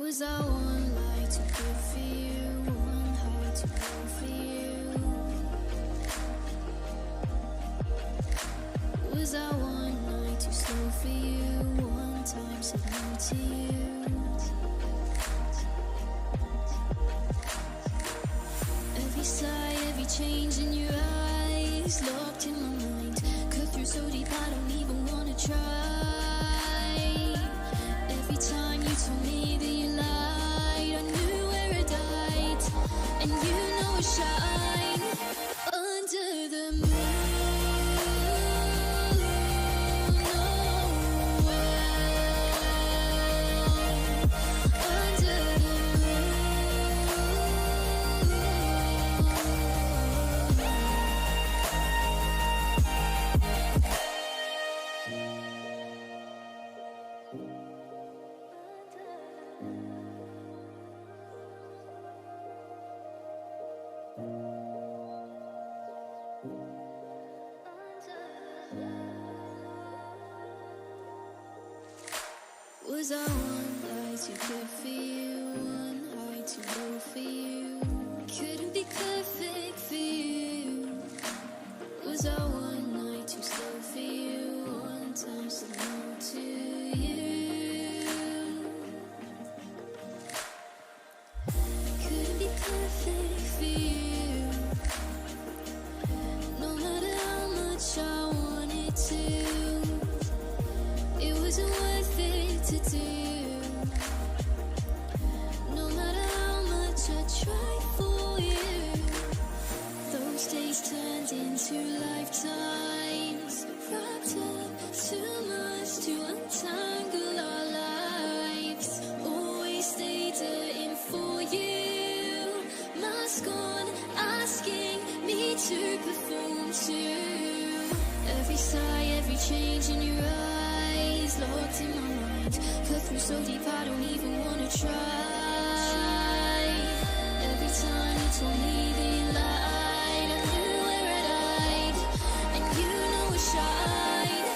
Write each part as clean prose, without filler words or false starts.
Was I one lie too good for you? One high too low for you? Was I one night too slow for you? One time said no to you? Every sigh, every change in your eyes, locked in my mind. Cut through so deep I don't even wanna try. Every time you told me that you lied, I knew where I died. And you know I shine under the moon. Was I one lie too good for you? One high too low for you? Couldn't be perfect for you. Was I one night too slow for you? One time said no to you? Couldn't be perfect for you. No matter how much I wanted to, it wasn't worth it to do. No matter how much I tried for you, those days turned into lifetimes. Wrapped up too much to untangle our lives. Always stayed in for you. Mask on, asking me to perform too. Every sigh, every change in your eyes, locked in my mind. Cut through so deep I don't even wanna try. Every time you told me that you lied, I knew where I'd hide. And you know I shine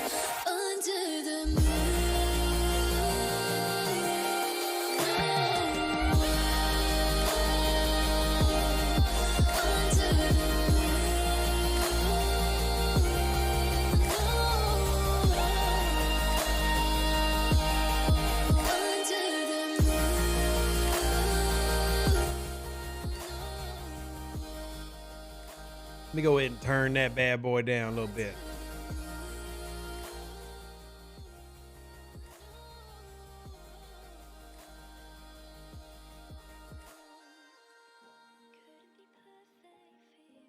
under the Let me go ahead and turn that bad boy down a little bit.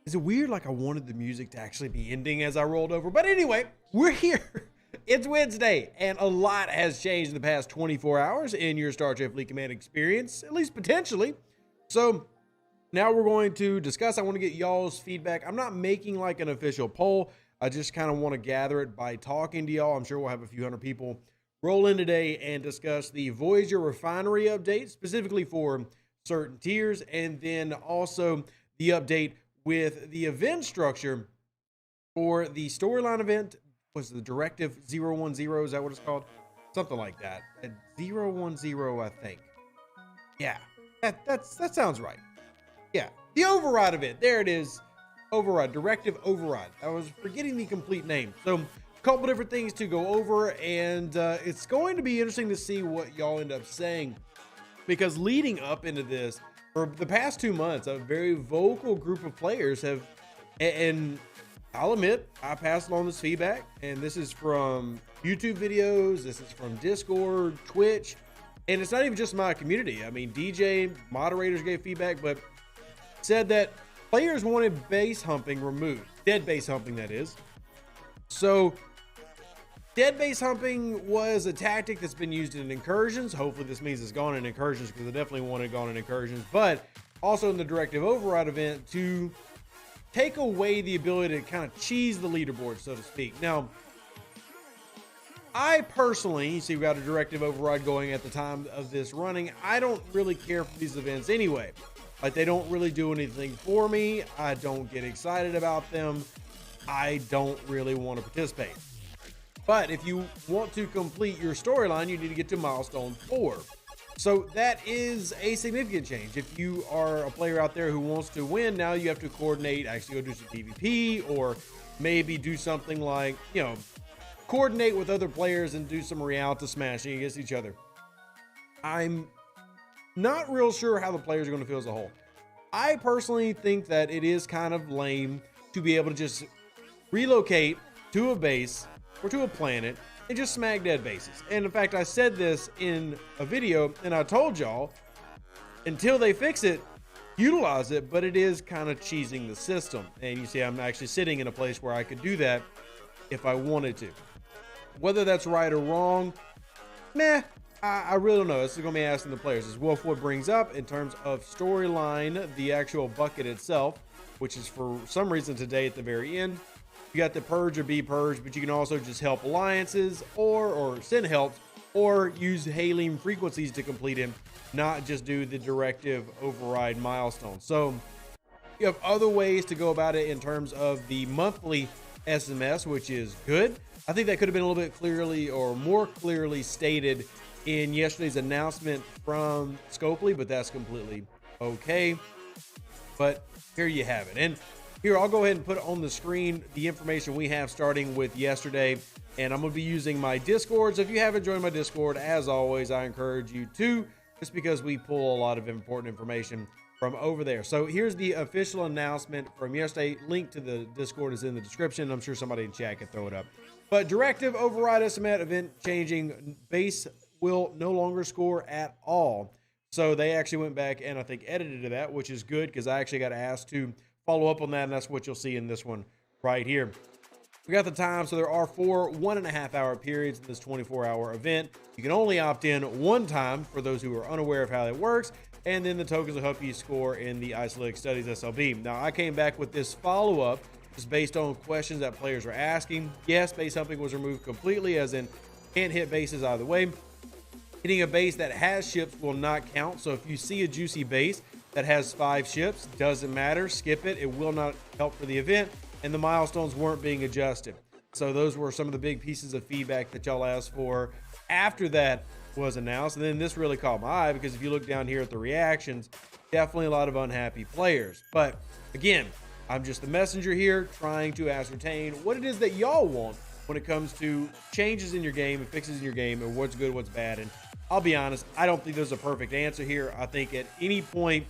Is it weird? Like I wanted the music to actually be ending as I rolled over. But anyway, we're here. It's Wednesday, and a lot has changed in the past 24 hours in your Star Trek Fleet Command experience, at least potentially. So now we're going to discuss. I want to get y'all's feedback. I'm not making like an official poll. I just kind of want to gather it by talking to y'all. I'm sure we'll have a few hundred people roll in today and discuss the Voyager Refinery update, specifically for certain tiers, and then also the update with the event structure for the storyline event. Was the Directive 010, is that what it's called? Something like that. At 010, I think. Yeah, that sounds right. Yeah, the override event. There it is. Override, Directive Override. I was forgetting the complete name. So a couple different things to go over, and it's going to be interesting to see what y'all end up saying, because leading up into this, for the past 2 months, a very vocal group of players have, and I'll admit, I passed along this feedback, and this is from YouTube videos, this is from Discord, Twitch, and it's not even just my community. I mean, DJ, moderators gave feedback, but said that players wanted base humping removed. Dead base humping, that is. So dead base humping was a tactic that's been used in incursions. Hopefully this means it's gone in incursions, because I definitely want it gone in incursions, but also in the Directive Override event to take away the ability to kind of cheese the leaderboard, so to speak. Now, I personally, you see we got a Directive Override going at the time of this running. I don't really care for these events anyway. Like, they don't really do anything for me. I don't get excited about them. I don't really want to participate. But if you want to complete your storyline, you need to get to milestone 4. So that is a significant change. If you are a player out there who wants to win, now you have to coordinate, actually go do some PvP, or maybe do something like, you know, coordinate with other players and do some reality smashing against each other. I'm not real sure how the players are going to feel as a whole. I personally think that it is kind of lame to be able to just relocate to a base or to a planet and just smack dead bases. And in fact, I said this in a video and I told y'all, until they fix it, utilize it, but it is kind of cheesing the system. And you see, I'm actually sitting in a place where I could do that if I wanted to. Whether that's right or wrong, I really don't know. This is going to be asking the players. As Wolfwood brings up, in terms of storyline, the actual bucket itself, which is for some reason today at the very end, you got the purge or be purged, but you can also just help alliances or send help or use hailing frequencies to complete him, not just do the directive override milestone. So you have other ways to go about it in terms of the monthly SMS, which is good. I think that could have been a little bit clearly or more clearly stated in yesterday's announcement from Scopely, but that's completely okay. But here you have it. And here, I'll go ahead and put on the screen the information we have starting with yesterday. And I'm going to be using my Discord. So if you haven't joined my Discord, as always, I encourage you to, just because we pull a lot of important information from over there. So here's the official announcement from yesterday. Link to the Discord is in the description. I'm sure somebody in chat can throw it up. But directive override estimate event changing, base will no longer score at all. So they actually went back and I think edited that, which is good because I actually got asked to follow up on that, and that's what you'll see in this one right here. We got the time, so there are 4 1.5 hour periods in this 24-hour event. You can only opt in one time for those who are unaware of how that works, and then the tokens will help you score in the Isolated Studies SLB. Now, I came back with this follow-up just based on questions that players were asking. Yes, base humping was removed completely, as in can't hit bases either way. Hitting a base that has ships will not count, so if you see a juicy base that has 5 ships, doesn't matter, skip it. It will not help for the event, and the milestones weren't being adjusted. So those were some of the big pieces of feedback that y'all asked for after that was announced. And then this really caught my eye because if you look down here at the reactions, definitely a lot of unhappy players. But again, I'm just the messenger here trying to ascertain what it is that y'all want when it comes to changes in your game and fixes in your game and what's good, what's bad. And I'll be honest, I don't think there's a perfect answer here. I think at any point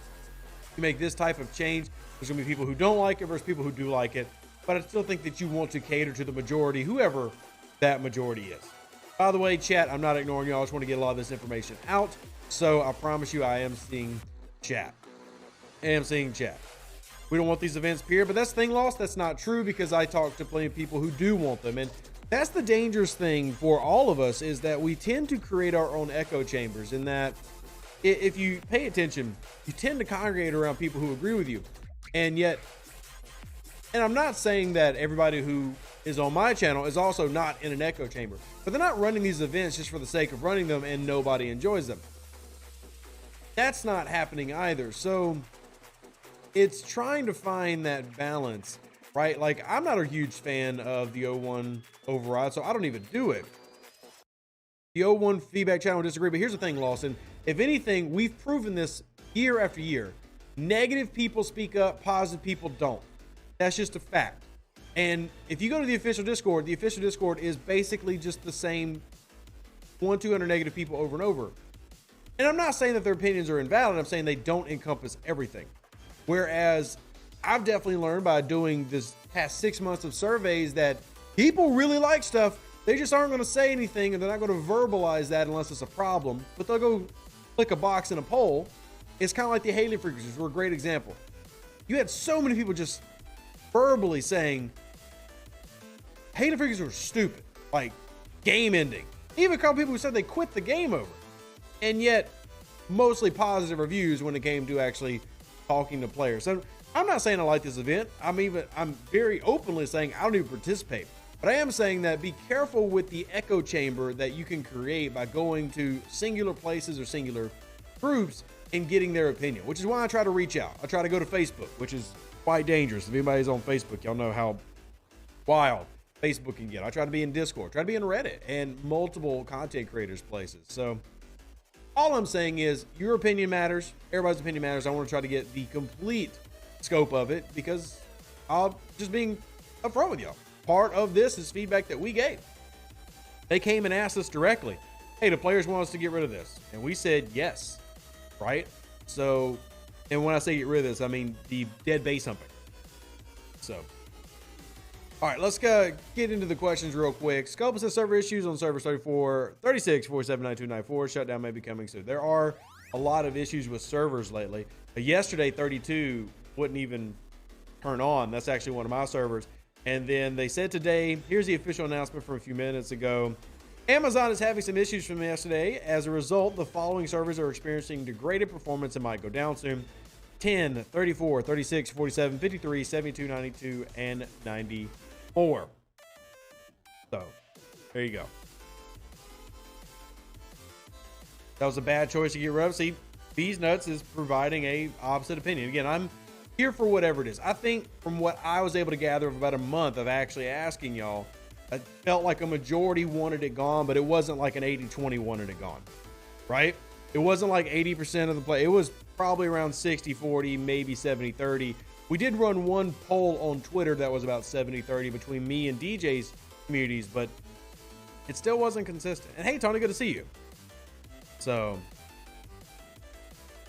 you make this type of change, there's going to be people who don't like it versus people who do like it. But I still think that you want to cater to the majority, whoever that majority is. By the way, chat, I'm not ignoring y'all. I just want to get a lot of this information out. So I promise you I am seeing chat. I am seeing chat. We don't want these events, period. But that's thing lost. That's not true because I talk to plenty of people who do want them. And that's the dangerous thing for all of us is that we tend to create our own echo chambers in that if you pay attention, you tend to congregate around people who agree with you. And yet, and I'm not saying that everybody who is on my channel is also not in an echo chamber, but they're not running these events just for the sake of running them and nobody enjoys them. That's not happening either. So it's trying to find that balance, right? Like, I'm not a huge fan of the O1 override, so I don't even do it. The O1 feedback channel disagree, but here's the thing, Lawson. If anything, we've proven this year after year. Negative people speak up, positive people don't. That's just a fact. And if you go to the official Discord is basically just the same 100-200 negative people over and over. And I'm not saying that their opinions are invalid. I'm saying they don't encompass everything. Whereas I've definitely learned by doing this past 6 months of surveys that people really like stuff. They just aren't going to say anything, and they're not going to verbalize that unless it's a problem. But they'll go click a box in a poll. It's kind of like the hailing frequencies were a great example. You had so many people just verbally saying hailing frequencies were stupid, like game ending. Even a couple people who said they quit the game over. And yet, mostly positive reviews when it came to actually talking to players. So I'm not saying I like this event. I'm very openly saying I don't even participate. But I am saying that be careful with the echo chamber that you can create by going to singular places or singular groups and getting their opinion, which is why I try to reach out. I try to go to Facebook, which is quite dangerous. If anybody's on Facebook, y'all know how wild Facebook can get. I try to be in Discord, try to be in Reddit and multiple content creators places. So All I'm saying is your opinion matters. Everybody's opinion matters. I want to try to get the complete scope of it because I'm just being upfront with y'all. Part of this is feedback that we gave. They came and asked us directly, hey, the players want us to get rid of this. And we said yes, right? So, and when I say get rid of this, I mean the dead base humping. So, all right, let's get into the questions real quick. Scope says server issues on servers 34, 36, 47, 92, 94. Shutdown may be coming soon. There are a lot of issues with servers lately. Yesterday, 32 wouldn't even turn on. That's actually one of my servers. And then they said today, here's the official announcement from a few minutes ago. Amazon is having some issues from yesterday. As a result, the following servers are experiencing degraded performance and might go down soon. 10, 34, 36, 47, 53, 72, 92, and 94. So, there you go. That was a bad choice to get rid of. See, Bees Nuts is providing a opposite opinion. Again, I'm here for whatever it is. I think from what I was able to gather of about a month of actually asking y'all, I felt like a majority wanted it gone, but it wasn't like an 80-20 wanted it gone, right? It wasn't like 80% of the play. It was probably around 60-40, maybe 70-30. We did run one poll on Twitter that was about 70-30 between me and DJ's communities, but it still wasn't consistent. And hey, Tony, good to see you. So,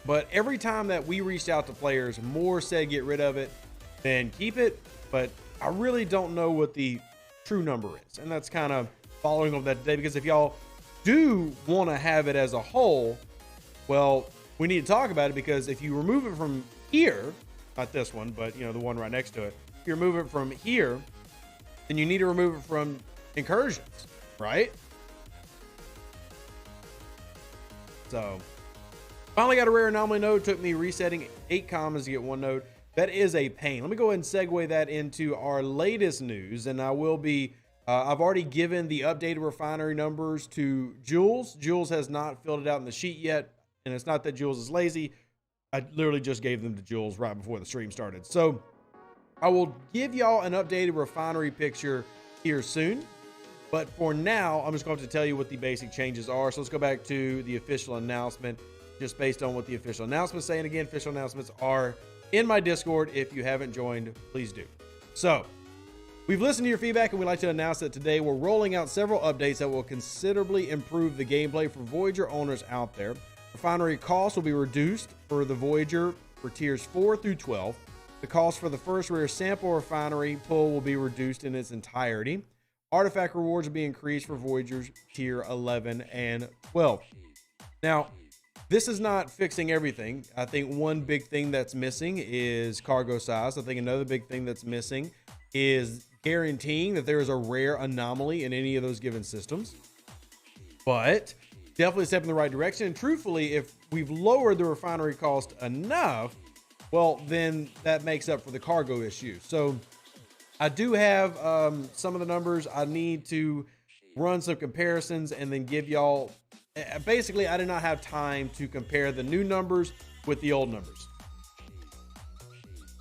but every time that we reached out to players, more said get rid of it than keep it. But I really don't know what the true number is. And that's kind of following on that today, because if y'all do want to have it as a whole, well, we need to talk about it, because if you remove it from here, not this one, but you know, the one right next to it, if you remove it from here, then you need to remove it from incursions, right? So finally got a rare anomaly node. Took me resetting 8 commas to get 1 node. That is a pain. Let me go ahead and segue that into our latest news. And I will be, I've already given the updated refinery numbers to Jules. Jules has not filled it out in the sheet yet. And it's not that Jules is lazy. I literally just gave them to Jules right before the stream started. So I will give y'all an updated refinery picture here soon. But for now, I'm just going to tell you what the basic changes are. So let's go back to the official announcement, just based on what the official announcement is saying. Again, official announcements are in my Discord. If you haven't joined, please do. So we've listened to your feedback, and we'd like to announce that today we're rolling out several updates that will considerably improve the gameplay for Voyager owners out there. Refinery costs will be reduced for the Voyager for tiers 4 through 12. The cost for the first rare sample refinery pull will be reduced in its entirety. Artifact rewards will be increased for Voyagers tier 11 and 12. Now, this is not fixing everything. I think one big thing that's missing is cargo size. I think another big thing that's missing is guaranteeing that there is a rare anomaly in any of those given systems. But definitely a step in the right direction. And truthfully, if we've lowered the refinery cost enough, well, then that makes up for the cargo issue. So I do have some of the numbers. I need to run some comparisons and then give y'all. Basically, I did not have time to compare the new numbers with the old numbers.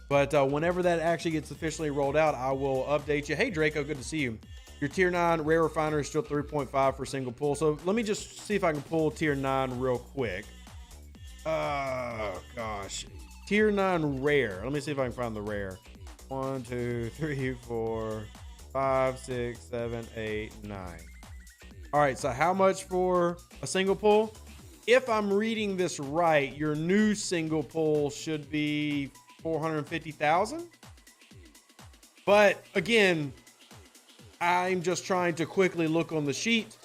But whenever that actually gets officially rolled out, I will update you. Hey, Draco, good to see you. Your tier 9 rare refinery is still 3.5 for single pull. So let me just see if I can pull tier 9 real quick. Oh, gosh. Tier 9 rare. Let me see if I can find the rare. 1, 2, 3, 4, 5, 6, 7, 8, 9. All right, so how much for a single pull? If I'm reading this right, your new single pull should be 450,000. But again, I'm just trying to quickly look on the sheet.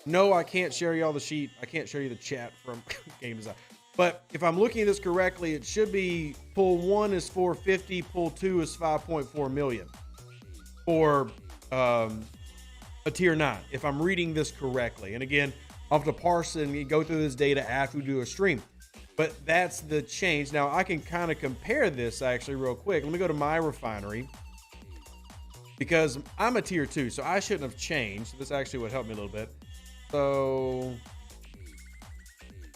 No, I can't share y'all the sheet. I can't show you the chat from game design. But if I'm looking at this correctly, it should be pull 1 is 450, pull 2 is 5.4 million for a tier 9, if I'm reading this correctly. And again, I'll have to parse and go through this data after we do a stream. But that's the change. Now, I can kind of compare this actually real quick. Let me go to my refinery, because I'm a tier 2, so I shouldn't have changed. This actually would help me a little bit. So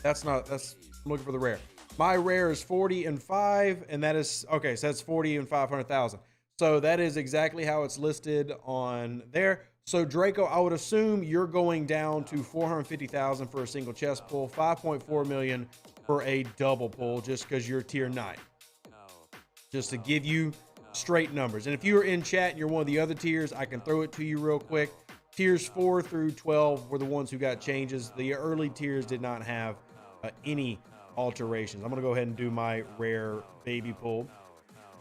that's I'm looking for the rare. My rare is 40 and 5, and that is, okay, so that's 40 and 500,000. So that is exactly how it's listed on there. So Draco, I would assume you're going down to 450,000 for a single chest pull, 5.4 million for a double pull, just because you're tier 9. Just to give you straight numbers. And if you're in chat and you're one of the other tiers, I can throw it to you real quick. Tiers 4 through 12 were the ones who got changes. The early tiers did not have any alterations. I'm going to go ahead and do my rare baby pull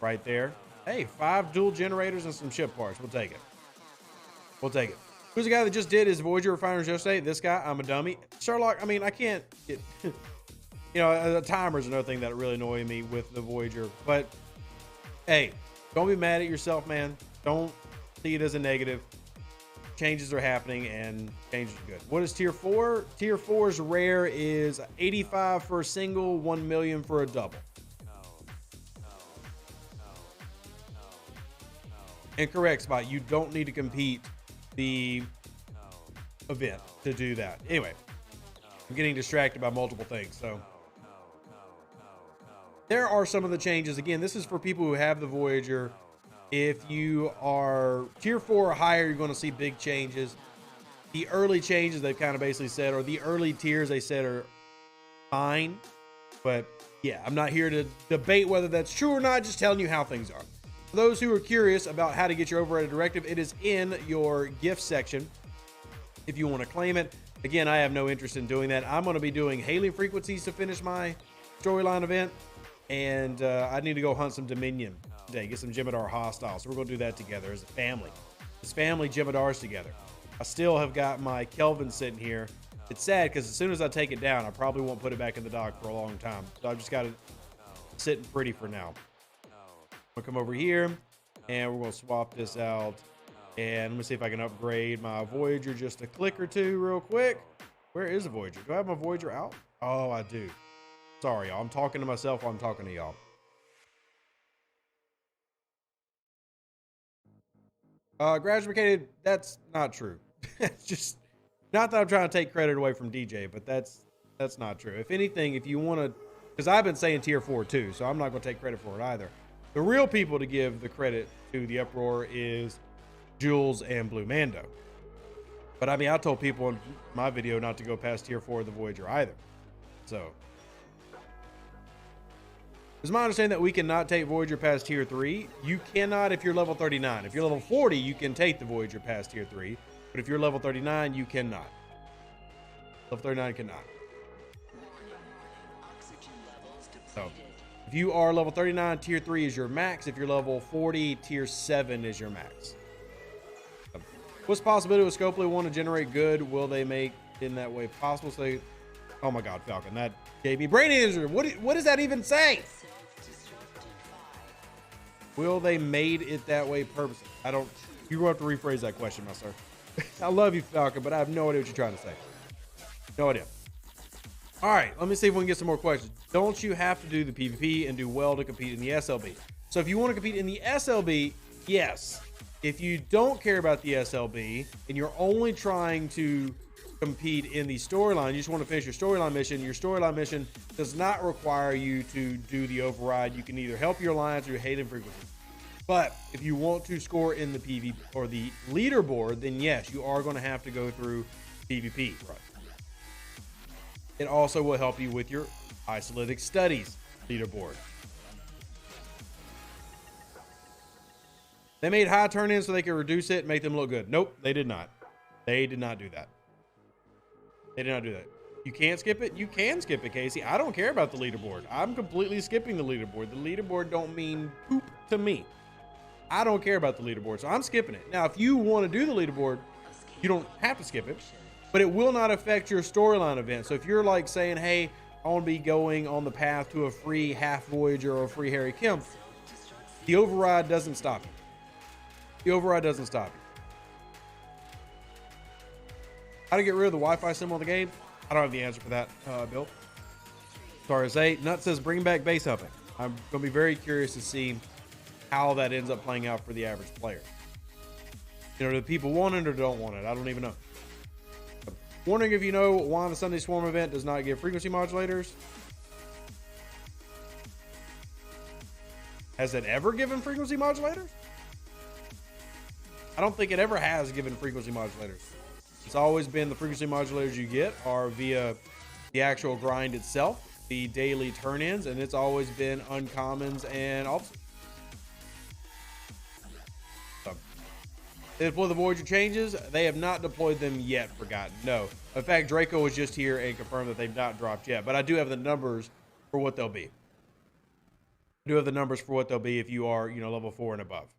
right there. Hey, 5 dual generators and some ship parts. We'll take it. We'll take it. Who's the guy that just did his Voyager Refineries yesterday? This guy, I'm a dummy. Sherlock, I mean, I can't get, you know, the timer's another thing that really annoyed me with the Voyager. But, hey, don't be mad at yourself, man. Don't see it as a negative. Changes are happening and changes are good. What is tier 4? Tier 4's rare is 85 for a single, 1 million for a double. Incorrect, Spot. You don't need to compete the event to do that. Anyway, I'm getting distracted by multiple things. So there are some of the changes. Again, this is for people who have the Voyager. If you are tier 4 or higher, you're going to see big changes. The early changes they've kind of basically said, or the early tiers they said are fine. But yeah, I'm not here to debate whether that's true or not, just telling you how things are. For those who are curious about how to get your override directive, it is in your gift section if you want to claim it. Again, I have no interest in doing that. I'm going to be doing hailing frequencies to finish my storyline event. And I need to go hunt some Dominion today, get some Jem'Hadar hostiles. So we're going to do that together as a family. As family Jem'Hadars together. I still have got my Kelvin sitting here. It's sad because as soon as I take it down, I probably won't put it back in the dock for a long time. So I've just got it sitting pretty for now. I'm going to come over here and we're going to swap this out. And let me see if I can upgrade my Voyager just a click or two real quick. Where is the Voyager? Do I have my Voyager out? Oh, I do. Sorry, y'all. I'm talking to myself while I'm talking to y'all. Graduated, that's not true. It's just, not that I'm trying to take credit away from DJ, but that's not true. If anything, if you want to, because I've been saying tier 4 too, so I'm not going to take credit for it either. The real people to give the credit to the uproar is Jules and Blue Mando. But I mean, I told people in my video not to go past tier 4 of the Voyager either. So it's my understanding that we cannot take Voyager past tier 3. You cannot if you're level 39. If you're level 40, you can take the Voyager past tier 3. But if you're level 39, you cannot. Level 39 cannot. So if you are level 39, tier 3 is your max. If you're level 40, tier 7 is your max. What's the possibility with Scopely want to generate good? Will they make in that way possible? So, oh my God, Falcon, that gave me brain injury. What does that even say? Will they made it that way purposely? I don't, you're going to have to rephrase that question, my sir. I love you, Falcon, but I have no idea what you're trying to say. No idea. All right, let me see if we can get some more questions. Don't you have to do the PvP and do well to compete in the SLB? So if you want to compete in the SLB, yes. If you don't care about the SLB and you're only trying to compete in the storyline, you just want to finish your storyline mission does not require you to do the override. You can either help your alliance or your hate and frequency. But if you want to score in the PvP or the leaderboard, then yes, you are going to have to go through PvP. Right. It also will help you with your Isolytic Studies leaderboard. They made high turn-ins so they could reduce it and make them look good. Nope, they did not. They did not do that. They did not do that. You can't skip it? You can skip it, Casey. I don't care about the leaderboard. I'm completely skipping the leaderboard. The leaderboard don't mean poop to me. I don't care about the leaderboard, so I'm skipping it. Now, if you want to do the leaderboard, you don't have to skip it, but it will not affect your storyline event. So if you're like saying, hey, I want to be going on the path to a free half Voyager or a free Harry Kim, the override doesn't stop you. The override doesn't stop you. How to get rid of the Wi-Fi symbol in the game? I don't have the answer for that, Bill. Sorry to say. Nut says bring back base humping. I'm going to be very curious to see how that ends up playing out for the average player. You know, do people want it or don't want it? I don't even know. I'm wondering if you know why the Sunday Swarm event does not give frequency modulators. Has it ever given frequency modulators? I don't think it ever has given frequency modulators. It's always been the frequency modulators you get are via the actual grind itself, the daily turn-ins, and it's always been uncommons and opposites. So, they deploy the Voyager changes. They have not deployed them yet, Forgotten. No. In fact, Draco was just here and confirmed that they've not dropped yet, but I do have the numbers for what they'll be. I do have the numbers for what they'll be if you are, level 4 and above.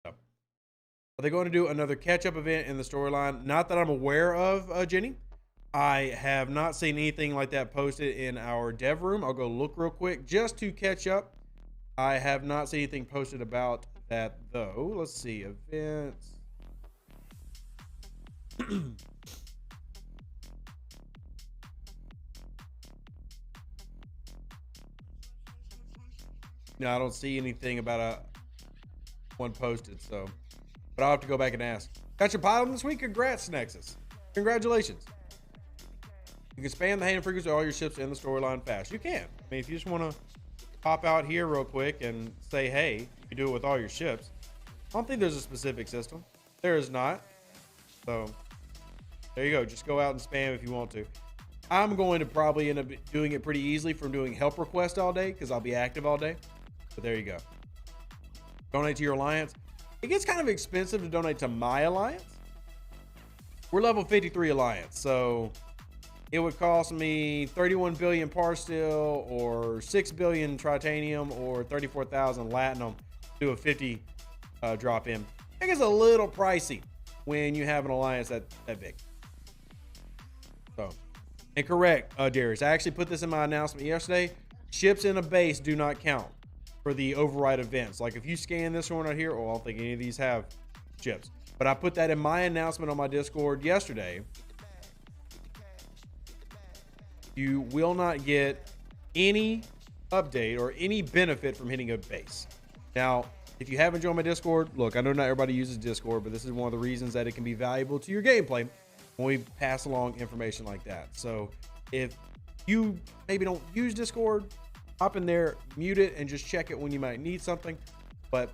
So, are they going to do another catch-up event in the storyline? Not that I'm aware of, Jenny. I have not seen anything like that posted in our dev room. I'll go look real quick just to catch up. I have not seen anything posted about that, though. Let's see. Events. No, I don't see anything about one posted, so. But I'll have to go back and ask. Got your pilot this week? Congrats, Nexus. Congratulations. You can spam the hand frequency of all your ships in the storyline fast. You can. I mean, if you just want to pop out here real quick and say, hey, you do it with all your ships. I don't think there's a specific system. There is not. So, there you go. Just go out and spam if you want to. I'm going to probably end up doing it pretty easily from doing help requests all day because I'll be active all day. But there you go. Donate to your alliance. It gets kind of expensive to donate to my alliance. We're level 53 alliance, so it would cost me 31 billion Parsteel or 6 billion Tritanium or 34,000 Latinum to do a 50 drop in. I think it's a little pricey when you have an alliance that big. So, and correct, Darius. I actually put this in my announcement yesterday. Ships in a base do not count for the override events. Like if you scan this one right here, I don't think any of these have ships. But I put that in my announcement on my Discord yesterday. You will not get any update or any benefit from hitting a base. Now, if you haven't joined my Discord, look, I know not everybody uses Discord, but this is one of the reasons that it can be valuable to your gameplay when we pass along information like that. So if you maybe don't use Discord, hop in there, mute it, and just check it when you might need something. But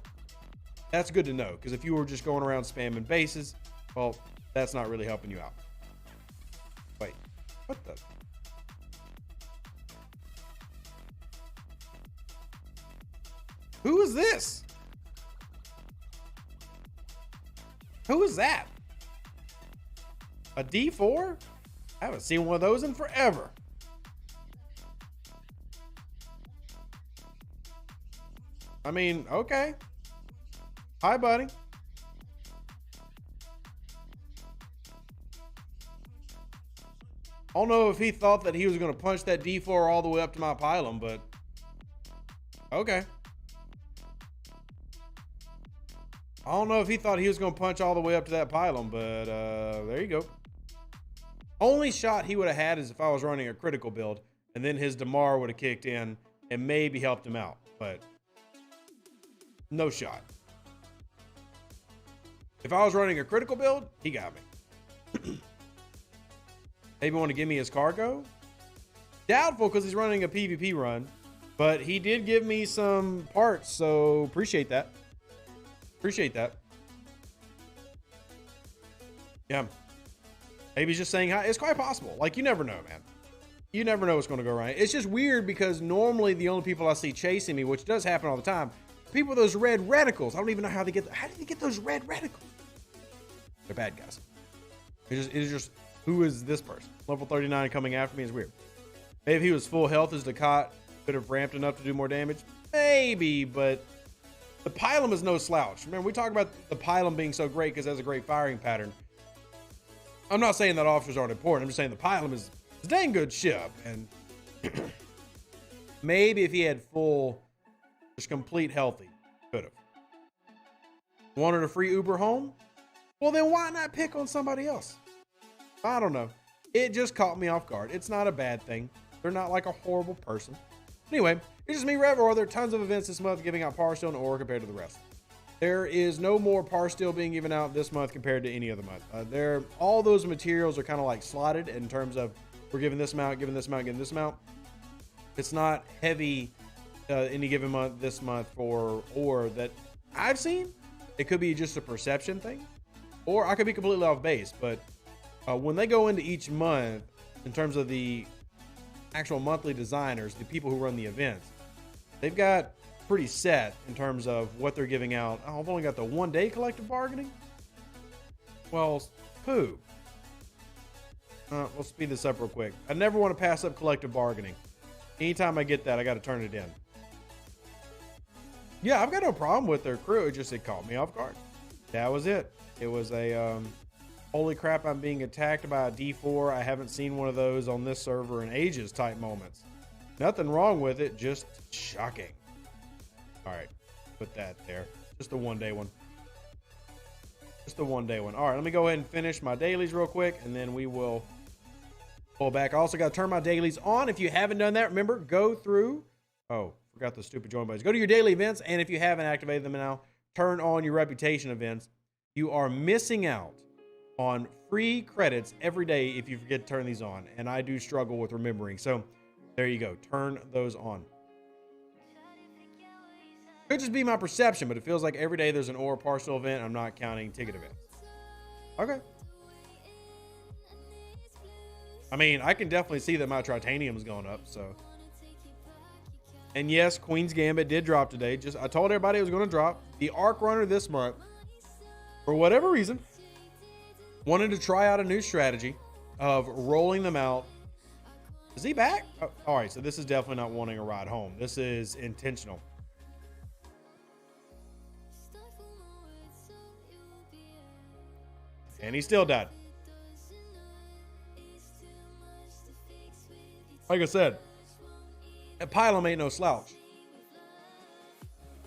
that's good to know, because if you were just going around spamming bases, well, that's not really helping you out. Wait, what the? Who is this? Who is that? A D4? I haven't seen one of those in forever. I mean, okay. Hi, buddy. I don't know if he thought that he was going to punch that D4 all the way up to my pylon, but okay. I don't know if he thought he was going to punch all the way up to that pylon, but there you go. Only shot he would have had is if I was running a critical build, and then his Damar would have kicked in and maybe helped him out, but no shot. If I was running a critical build, he got me. Maybe want to give me his cargo? Doubtful, because he's running a PvP run, but he did give me some parts, so appreciate that. Appreciate that. Yeah. Maybe he's just saying hi. It's quite possible. Like, you never know, man. You never know what's going to go right. It's just weird because normally the only people I see chasing me, which does happen all the time, people with those red reticles. I don't even know how they get. How did they get those red reticles? They're bad guys. It is just who is this person? Level 39 coming after me is weird. Maybe if he was full health, his Ducat could have ramped enough to do more damage. Maybe, but the pylon is no slouch. Remember, we talk about the pylon being so great because it has a great firing pattern. I'm not saying that officers aren't important. I'm just saying the pylon is a dang good ship. And maybe if he had full, just complete healthy, could have. Wanted a free Uber home? Well, then why not pick on somebody else? I don't know. It just caught me off guard. It's not a bad thing. They're not like a horrible person. Anyway, it's just me, Revor. There are tons of events this month giving out Power Steel and ore compared to the rest. There is no more Power Steel being given out this month compared to any other month. All those materials are kind of like slotted in terms of we're giving this amount, giving this amount, giving this amount. It's not heavy any given month this month for ore that I've seen. It could be just a perception thing, or I could be completely off base. But when they go into each month, in terms of the actual monthly designers, the people who run the events, they've got pretty set in terms of what they're giving out. Oh, I've only got the 1 day collective bargaining. Well, poo. We'll speed this up real quick. I never want to pass up collective bargaining. Anytime I get that, I got to turn it in. Yeah, I've got no problem with their crew. It just, it caught me off guard. That was it. It was a, holy crap, I'm being attacked by a D4. I haven't seen one of those on this server in ages type moments. Nothing wrong with it, just shocking. All right, put that there. Just the 1 day one. Just the 1 day one. All right, let me go ahead and finish my dailies real quick, and then we will pull back. I also got to turn my dailies on. If you haven't done that, remember, go through. Oh, forgot the stupid join buttons. Go to your daily events, and if you haven't activated them now, turn on your reputation events. You are missing out on free credits every day if you forget to turn these on, and I do struggle with remembering. So there you go. Turn those on. Could just be my perception, but it feels like every day there's an or partial event. I'm not counting ticket events. Okay. I mean, I can definitely see that my titanium's going up, so. And yes, Queen's Gambit did drop today. Just, I told everybody it was going to drop. The Arc Runner this month, for whatever reason, wanted to try out a new strategy of rolling them out. Is he back? Oh, all right, so this is definitely not wanting a ride home. This is intentional. And he still died. Like I said, that Pylum ain't no slouch.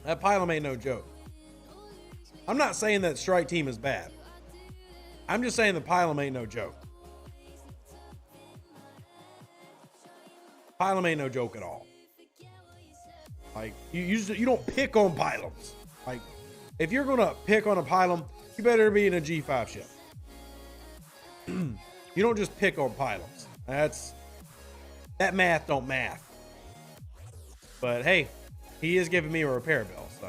That Pylum ain't no joke. I'm not saying that strike team is bad. I'm just saying the Pylum ain't no joke. Pylum ain't no joke at all. Like, you don't pick on Pylums. Like, if you're gonna pick on a Pylum, you better be in a G5 ship. You don't just pick on Pylums. That math don't math. But hey, he is giving me a repair bill, so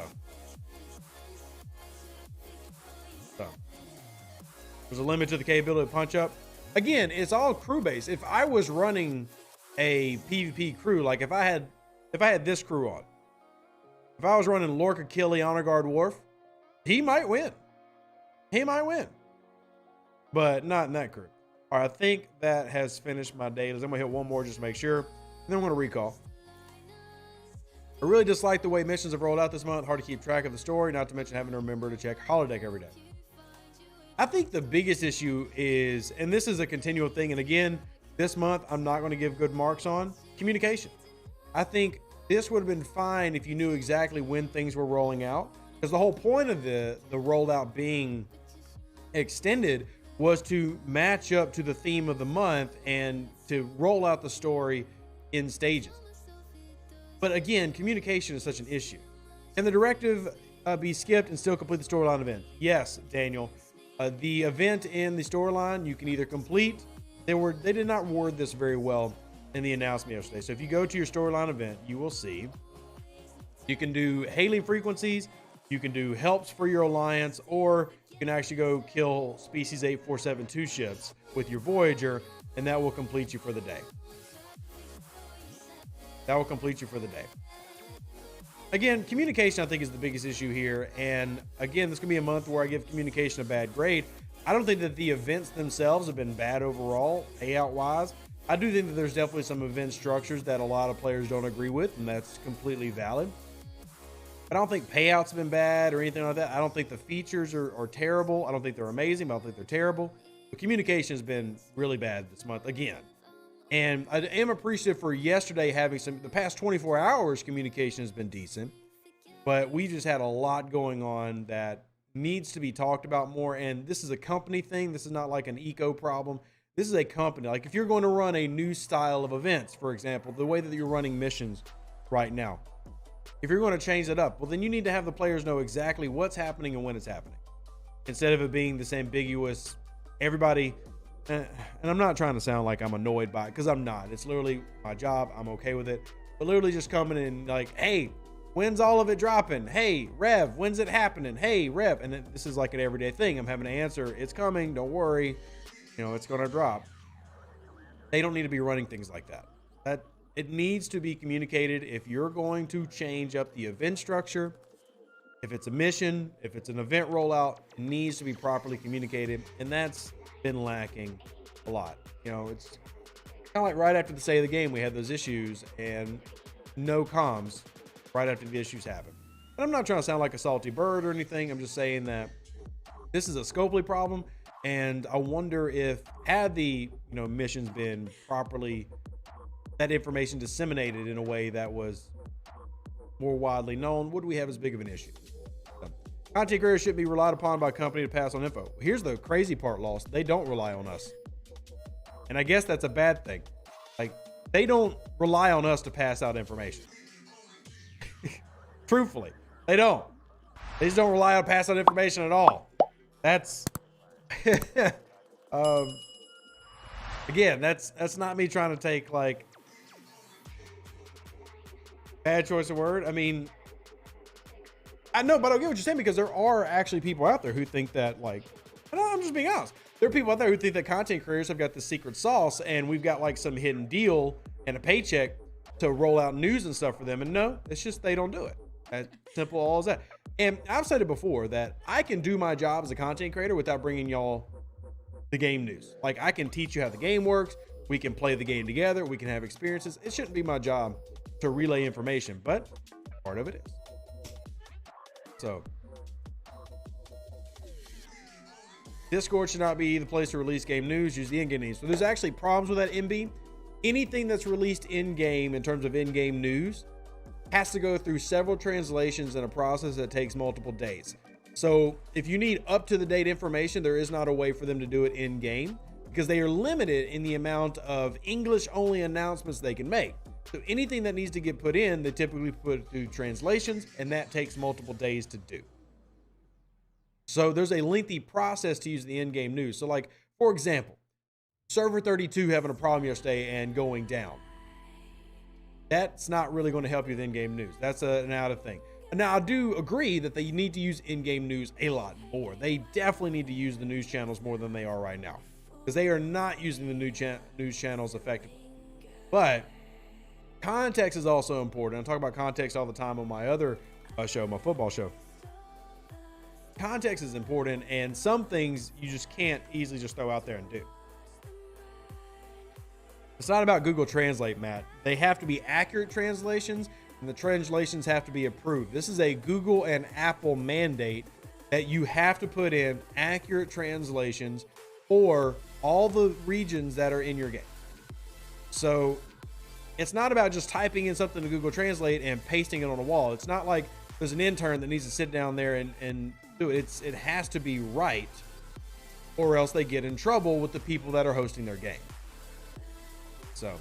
there's a limit to the capability to punch up. Again, it's all crew based. If I was running a PvP crew, like if I had this crew on, if I was running Lorca Killy Honor Guard Wharf, he might win. He might win. But not in that crew. All right, I think that has finished my dailies. I'm gonna hit one more just to make sure, and then I'm gonna recall. I really dislike the way missions have rolled out this month. Hard to keep track of the story, not to mention having to remember to check holodeck every day. I think the biggest issue is, and this is a continual thing, and again, this month I'm not going to give good marks on, communication. I think this would have been fine if you knew exactly when things were rolling out, because the whole point of the rollout being extended was to match up to the theme of the month and to roll out the story in stages. But again, communication is such an issue. Can the directive be skipped and still complete the storyline event? Yes, Daniel. The event in the storyline, you can either complete. They did not word this very well in the announcement yesterday. So if you go to your storyline event, you will see you can do hailing frequencies, you can do helps for your alliance, or you can actually go kill species 8472 ships with your Voyager, and that will complete you for the day. That will complete you for the day. Again, communication, I think, is the biggest issue here. And again, this could be a month where I give communication a bad grade. I don't think that the events themselves have been bad overall, payout-wise. I do think that there's definitely some event structures that a lot of players don't agree with, and that's completely valid. But I don't think payouts have been bad or anything like that. I don't think the features are terrible. I don't think they're amazing, but I don't think they're terrible. But communication has been really bad this month, again. And I am appreciative for yesterday having the past 24 hours, communication has been decent. But we just had a lot going on that needs to be talked about more. And this is a company thing. This is not like an eco problem. This is a company. Like if you're going to run a new style of events, for example, the way that you're running missions right now, if you're going to change it up, well, then you need to have the players know exactly what's happening and when it's happening. Instead of it being this ambiguous, everybody... And I'm not trying to sound like I'm annoyed by it, because I'm not. It's literally my job. I'm okay with it. But literally just coming in like, hey, when's all of it dropping? Hey, Rev, when's it happening? Hey, Rev. And then this is like an everyday thing. I'm having to answer, it's coming, don't worry. You know, it's going to drop. They don't need to be running things like that. It needs to be communicated. If you're going to change up the event structure, if it's a mission, if it's an event rollout, it needs to be properly communicated. And that's been lacking a lot. You know, it's kind of like right after the state of the game, we had those issues and no comms right after the issues happened. And I'm not trying to sound like a salty bird or anything. I'm just saying that this is a Scopely problem. And I wonder if had the, you know, missions been properly, that information disseminated in a way that was more widely known, would we have as big of an issue? So, content creators should be relied upon by a company to pass on info. Here's the crazy part, Lost. They don't rely on us. And I guess that's a bad thing. Like, they don't rely on us to pass out information. Truthfully, they don't. They just don't rely on pass out information at all. That's again, that's not me trying to take like bad choice of word. I mean, I know, but I get what you're saying, because there are actually people out there who think that, like, I'm just being honest. There are people out there who think that content creators have got the secret sauce and we've got like some hidden deal and a paycheck to roll out news and stuff for them. And no, it's just they don't do it. As simple all as that. And I've said it before that I can do my job as a content creator without bringing y'all the game news. Like, I can teach you how the game works. We can play the game together. We can have experiences. It shouldn't be my job to relay information, but part of it is. So Discord should not be the place to release game news. Use the in-game news. So there's actually problems with that, MB. Anything that's released in-game in terms of in-game news has to go through several translations in a process that takes multiple days. So if you need up-to-the-date information, there is not a way for them to do it in-game because they are limited in the amount of English-only announcements they can make. So anything that needs to get put in, they typically put through translations, and that takes multiple days to do. So there's a lengthy process to use the in-game news. So like, for example, server 32 having a problem yesterday and going down. That's not really going to help you with in-game news. That's an out of thing. Now, I do agree that they need to use in-game news a lot more. They definitely need to use the news channels more than they are right now, because they are not using the news channels effectively. But context is also important. I talk about context all the time on my other show, my football show. Context is important, and some things you just can't easily just throw out there and do. It's not about Google Translate, Matt. They have to be accurate translations, and the translations have to be approved. This is a Google and Apple mandate that you have to put in accurate translations for all the regions that are in your game. So it's not about just typing in something to Google Translate and pasting it on a wall. It's not like there's an intern that needs to sit down there and do it. It has to be right, or else they get in trouble with the people that are hosting their game. So,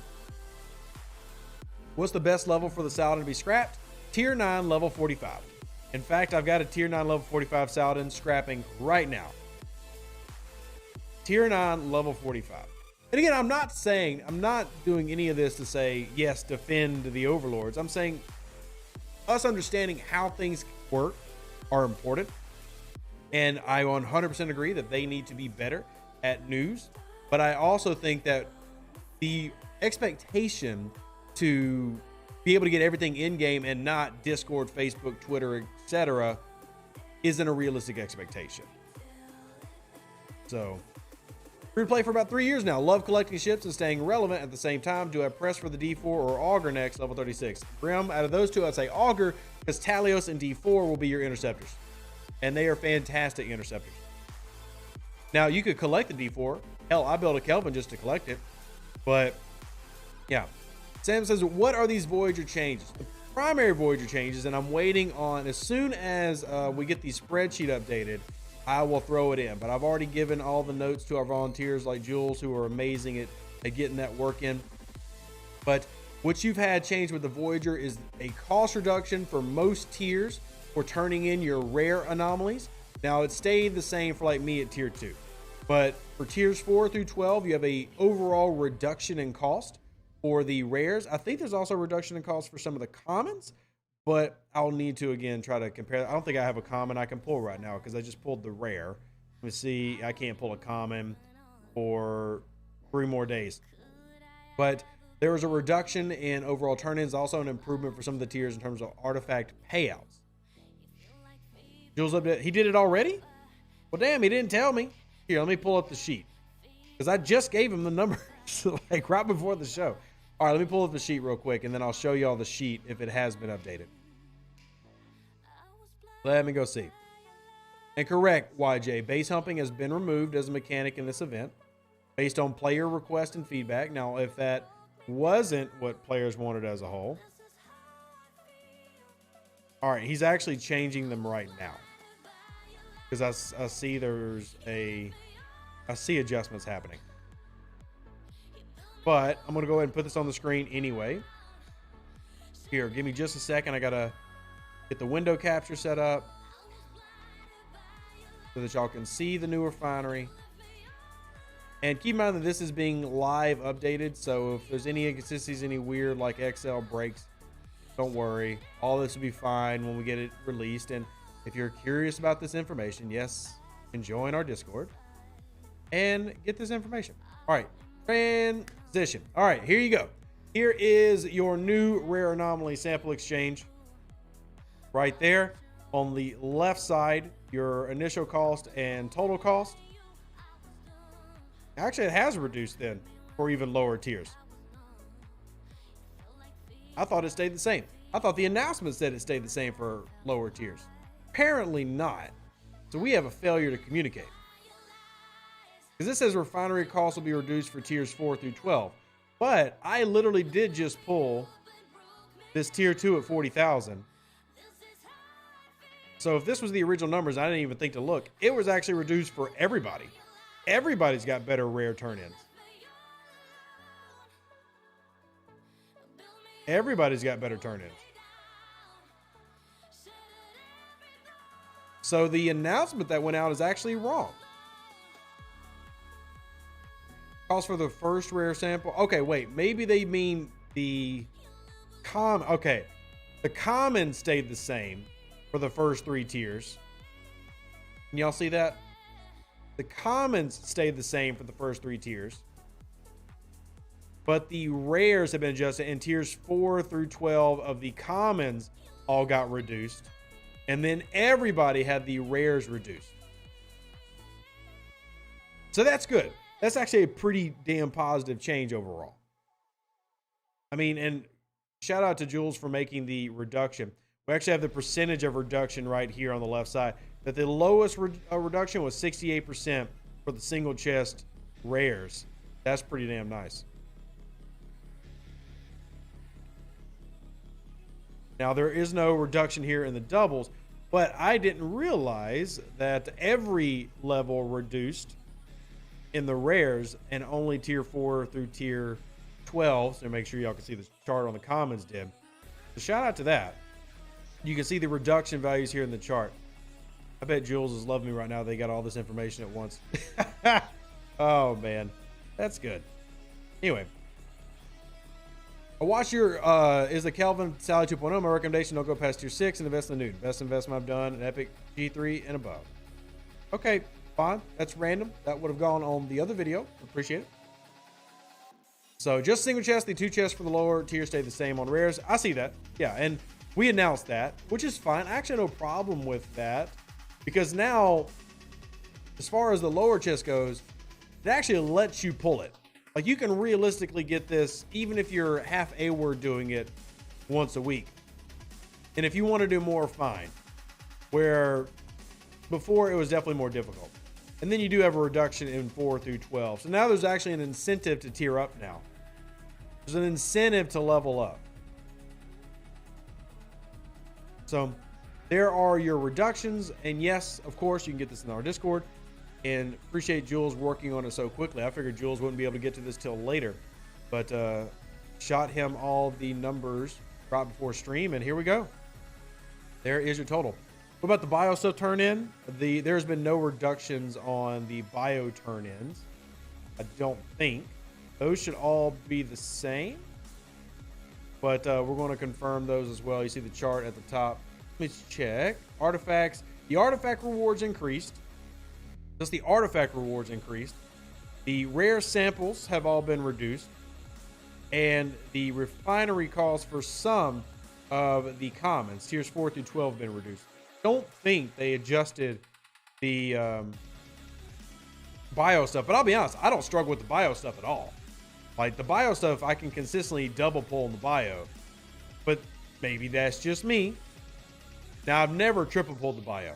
what's the best level for the Saladin to be scrapped? Tier 9, level 45. In fact, I've got a Tier 9, level 45 Saladin scrapping right now. Tier 9, level 45. And again, I'm not doing any of this to say, yes, defend the overlords. I'm saying us understanding how things work are important. And I 100% agree that they need to be better at news. But I also think that the expectation to be able to get everything in game and not Discord, Facebook, Twitter, etc. isn't a realistic expectation. So, free to play for about 3 years now. Love collecting ships and staying relevant at the same time. Do I press for the D4 or Augur next, level 36? Grim, out of those two, I'd say Augur, because Talios and D4 will be your interceptors. And they are fantastic interceptors. Now, you could collect the D4. Hell, I built a Kelvin just to collect it. But, yeah. Sam says, what are these Voyager changes? The primary Voyager changes, and I'm waiting on, as soon as we get the spreadsheet updated, I will throw it in. But I've already given all the notes to our volunteers like Jules, who are amazing at getting that work in. But what you've had change with the Voyager is a cost reduction for most tiers for turning in your rare anomalies. Now, it stayed the same for like me at tier 2. But for tiers 4 through 12, you have a overall reduction in cost for the rares. I think there's also a reduction in cost for some of the commons, but I'll need to again try to compare. I don't think I have a common I can pull right now because I just pulled the rare. Let me see. I can't pull a common for 3 more days. But there was a reduction in overall turn-ins, also an improvement for some of the tiers in terms of artifact payouts. Jules update. He did it already? Well, damn, he didn't tell me. Here, let me pull up the sheet because I just gave him the numbers like right before the show. All right, let me pull up the sheet real quick, and then I'll show you all the sheet if it has been updated. Let me go see. And correct, YJ, base humping has been removed as a mechanic in this event based on player request and feedback. Now, if that wasn't what players wanted as a whole. All right, he's actually changing them right now. Because I see I see adjustments happening. But I'm going to go ahead and put this on the screen anyway. Here, give me just a second. I got to get the window capture set up so that y'all can see the new refinery. And keep in mind that this is being live updated. So if there's any inconsistencies, any weird like Excel breaks, don't worry. All this will be fine when we get it released. And if you're curious about this information, yes, join our Discord and get this information. All right, transition. All right, here you go. Here is your new rare anomaly sample exchange. Right there on the left side, your initial cost and total cost. Actually, it has reduced then for even lower tiers. I thought it stayed the same. I thought the announcement said it stayed the same for lower tiers. Apparently not. So we have a failure to communicate. Because this says refinery costs will be reduced for tiers 4 through 12. But I literally did just pull this tier 2 at 40,000. So if this was the original numbers, I didn't even think to look. It was actually reduced for everybody. Everybody's got better rare turn-ins. Everybody's got better turn-ins. So the announcement that went out is actually wrong. Cost for the first rare sample. Okay, wait. Maybe they mean the common. Okay. The common stayed the same for the first 3 tiers. Can y'all see that? The commons stayed the same for the first 3 tiers. But the rares have been adjusted, and tiers 4 through 12 of the commons all got reduced. And then everybody had the rares reduced. So that's good. That's actually a pretty damn positive change overall. I mean, and shout out to Jules for making the reduction. We actually have the percentage of reduction right here on the left side. That the lowest reduction was 68% for the single chest rares. That's pretty damn nice. Now, there is no reduction here in the doubles, but I didn't realize that every level reduced in the rares and only tier 4 through tier 12. So make sure y'all can see the chart on the commons did. So shout out to that. You can see the reduction values here in the chart. I bet Jules is loving me right now. They got all this information at once. Oh, man. That's good. Anyway. I watched your, is the Kelvin Sally 2.0. My recommendation, don't go past tier 6 and invest in the new. Best investment I've done in Epic G3 and above. Okay, fine. That's random. That would have gone on the other video. Appreciate it. So just single chest. The 2 chests for the lower tier stay the same on rares. I see that. Yeah, and we announced that, which is fine. I actually have no problem with that. Because now, as far as the lower chest goes, it actually lets you pull it. Like, you can realistically get this even if you're half A-word doing it once a week. And if you want to do more, fine. Where before it was definitely more difficult. And then you do have a reduction in 4 through 12. So now there's actually an incentive to tier up now. There's an incentive to level up. So there are your reductions. And yes, of course, you can get this in our Discord. And appreciate Jules working on it so quickly. I figured Jules wouldn't be able to get to this till later. But shot him all the numbers right before stream. And here we go. There is your total. What about the bio stuff turn-in? There's been no reductions on the bio turn-ins. I don't think. Those should all be the same. but we're going to confirm those as well. You see the chart at the top. Let's check artifacts. The artifact rewards increased. Just the artifact rewards increased. The rare samples have all been reduced, and the refinery costs for some of the commons, tiers 4 through 12, have been reduced. Don't think they adjusted the bio stuff, but I'll be honest, I don't struggle with the bio stuff at all. Like the bio stuff, I can consistently double pull in the bio, but maybe that's just me. Now, I've never triple pulled the bio,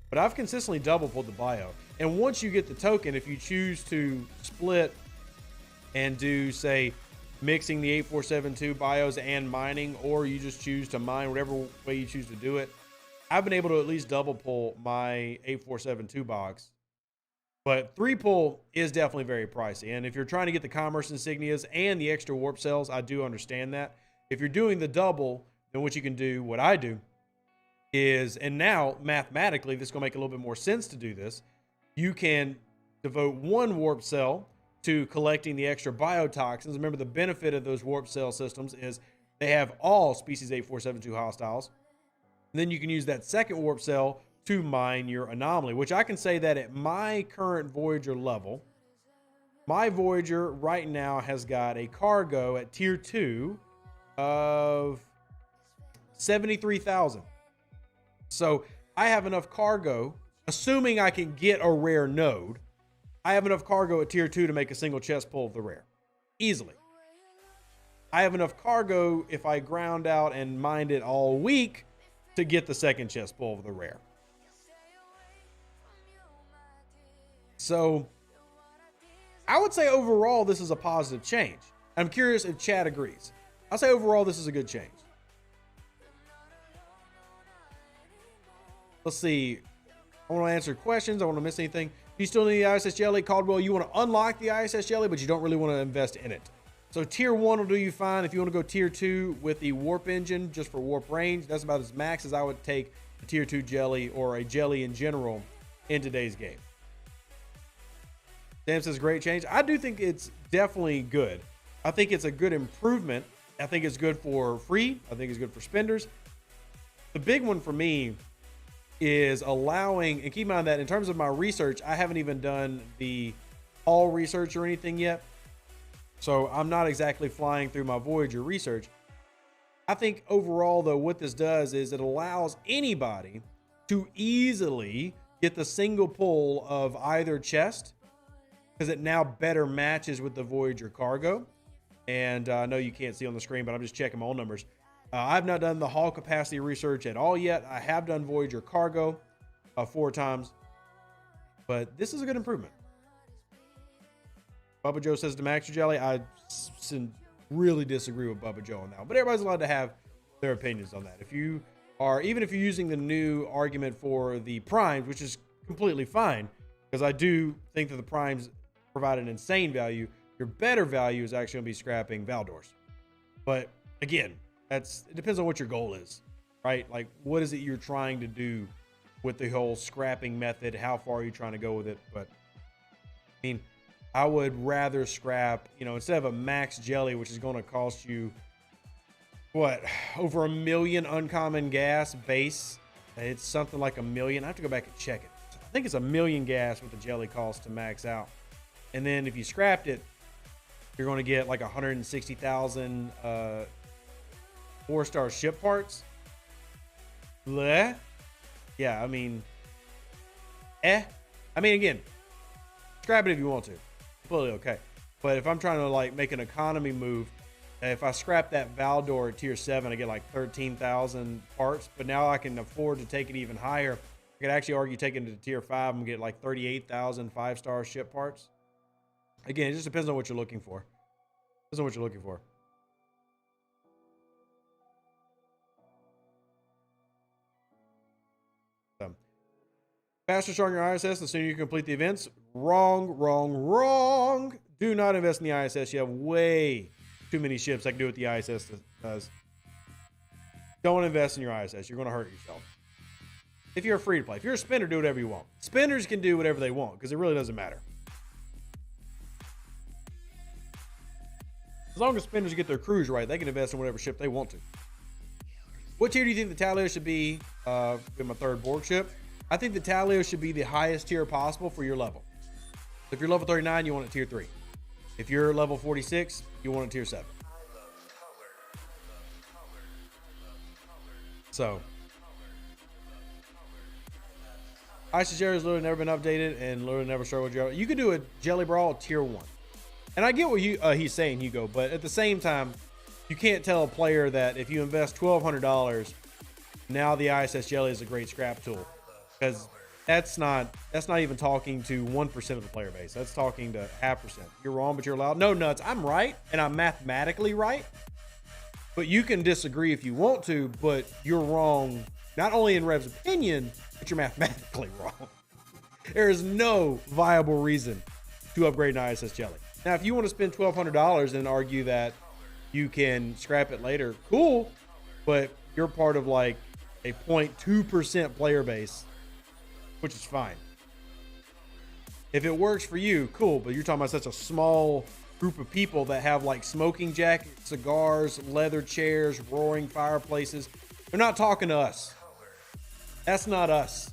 but I've consistently double pulled the bio. And once you get the token, if you choose to split and do, say, mixing the 8472 bios and mining, or you just choose to mine, whatever way you choose to do it, I've been able to at least double pull my 8472 box. But 3 pull is definitely very pricey. And if you're trying to get the commerce insignias and the extra warp cells, I do understand that. If you're doing the double, then what you can do, what I do, is, and now mathematically, this is going to make a little bit more sense to do this. You can devote 1 warp cell to collecting the extra biotoxins. Remember, the benefit of those warp cell systems is they have all species 8472 hostiles. And then you can use that second warp cell to mine your anomaly, which I can say that at my current Voyager level, my Voyager right now has got a cargo at tier 2 of 73,000. So I have enough cargo, assuming I can get a rare node. I have enough cargo at tier 2 to make a single chest pull of the rare easily. I have enough cargo if I ground out and mined it all week to get the second chest pull of the rare. So I would say overall, this is a positive change. I'm curious if Chad agrees. I'll say overall, this is a good change. Let's see. I want to answer questions. I want to miss anything. Do you still need the ISS jelly? Caldwell, you want to unlock the ISS jelly, but you don't really want to invest in it. So tier 1 will do you fine. If you want to go tier 2 with the warp engine, just for warp range, that's about as max as I would take a tier 2 jelly or a jelly in general in today's game. Sam says great change. I do think it's definitely good. I think it's a good improvement. I think it's good for free. I think it's good for spenders. The big one for me is allowing, and keep in mind that in terms of my research, I haven't even done the all research or anything yet. So I'm not exactly flying through my Voyager research. I think overall, though, what this does is it allows anybody to easily get the single pull of either chest, because it now better matches with the Voyager cargo. And I know you can't see on the screen, but I'm just checking my own numbers. I've not done the hull capacity research at all yet. I have done Voyager cargo 4 times, but this is a good improvement. Bubba Joe says to Max Jelly, I really disagree with Bubba Joe on that, but everybody's allowed to have their opinions on that. If you are, even if you're using the new argument for the primes, which is completely fine, because I do think that the primes provide an insane value, your better value is actually going to be scrapping Valdors. But again, it depends on what your goal is, right? Like, what is it you're trying to do with the whole scrapping method? How far are you trying to go with it? But I mean, I would rather scrap, instead of a max jelly, which is going to cost you what, over 1 million uncommon gas base. It's something like 1 million. I have to go back and check it. I think it's 1 million gas with the jelly cost to max out. And then if you scrapped it, you're going to get like 160,000 4-star ship parts. Bleh. Yeah, I mean, again, scrap it if you want to. Completely okay. But if I'm trying to like make an economy move, if I scrap that Valdor at tier 7, I get like 13,000 parts. But now I can afford to take it even higher. I could actually argue taking it to tier 5 and get like 38,000 5-star ship parts. Again, it just depends on what you're looking for. Depends on what you're looking for. Faster starting your ISS, the sooner you complete the events. Wrong, wrong, wrong. Do not invest in the ISS. You have way too many ships that can do what the ISS does. Don't invest in your ISS. You're going to hurt yourself. If you're free to play. If you're a spender, do whatever you want. Spenders can do whatever they want because it really doesn't matter. As long as spinners get their crews right, they can invest in whatever ship they want to. What tier do you think the Talio should be? With my third Borg ship, I think the Talio should be the highest tier possible for your level. If you're level 39, you want it tier 3. If you're level 46, you want it tier 7. So, Ice Jelly has literally never been updated and literally never struggled. You could do a Jelly Brawl tier 1. And I get what he's saying, Hugo, but at the same time, you can't tell a player that if you invest $1,200, now the ISS Jelly is a great scrap tool, because that's not even talking to 1% of the player base. That's talking to 0.5%. You're wrong, but you're allowed. No nuts. I'm right, and I'm mathematically right. But you can disagree if you want to, but you're wrong not only in Rev's opinion, but you're mathematically wrong. There is no viable reason to upgrade an ISS Jelly. Now, if you want to spend $1,200 and argue that you can scrap it later, cool, but you're part of like a 0.2% player base, which is fine. If it works for you, cool, but you're talking about such a small group of people that have like smoking jackets, cigars, leather chairs, roaring fireplaces. They're not talking to us. That's not us.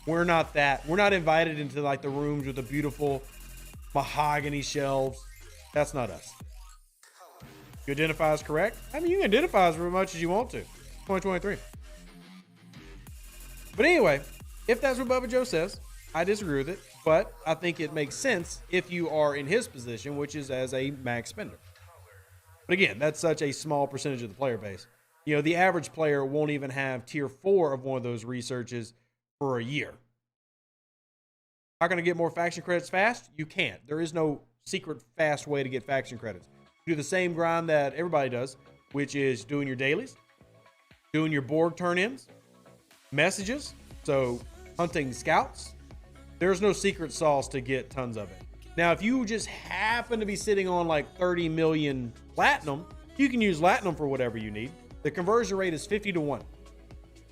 We're not that. We're not invited into like the rooms with the beautiful mahogany shelves. That's not us. You identify as correct? I mean, you can identify as much as you want to. 2023. But anyway, if that's what Bubba Joe says, I disagree with it, but I think it makes sense if you are in his position, which is as a max spender. But again, that's such a small percentage of the player base. You know, the average player won't even have tier 4 of one of those researches for a year. How can I get more faction credits fast? You can't. There is no secret fast way to get faction credits. You do the same grind that everybody does, which is doing your dailies, doing your Borg turn-ins, messages, so hunting scouts. There's no secret sauce to get tons of it. Now, if you just happen to be sitting on like 30 million platinum, you can use platinum for whatever you need. The conversion rate is 50-1.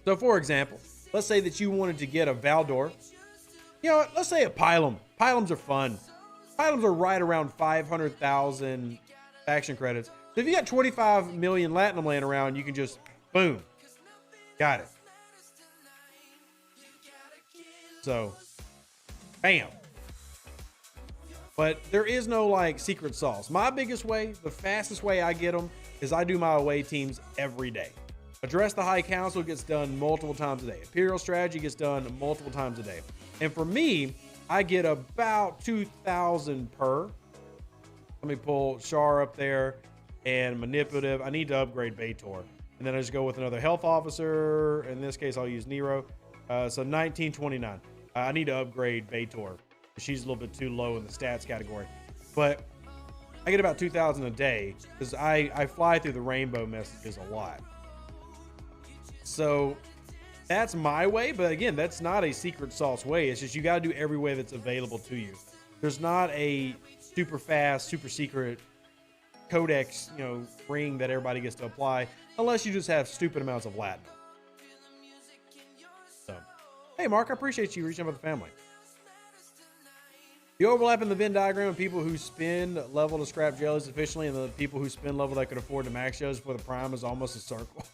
So for example, let's say that you wanted to get a Valdor. You know what? Let's say a Pylum. Pylums are fun. Pylums are right around 500,000 faction credits. So if you got 25 million platinum laying around, you can just, boom, got it. So, bam. But there is no like secret sauce. My biggest way, the fastest way I get them is I do my away teams every day. Address the High Council gets done multiple times a day. Imperial Strategy gets done multiple times a day. And for me, I get about 2,000 per. Let me pull Char up there and Manipulative. I need to upgrade Baitor. And then I just go with another Health Officer. In this case, I'll use Nero. So 1929. I need to upgrade Baitor. She's a little bit too low in the stats category. But I get about 2,000 a day because I fly through the rainbow messages a lot. So that's my way. But again, that's not a secret sauce way. It's just you got to do every way that's available to you. There's not a super fast, super secret codex, ring that everybody gets to apply unless you just have stupid amounts of Latin. So, hey, Mark, I appreciate you reaching out with the family. The overlap in the Venn diagram of people who spend level to scrap jellies efficiently and the people who spend level that could afford to max jellies for the prime is almost a circle.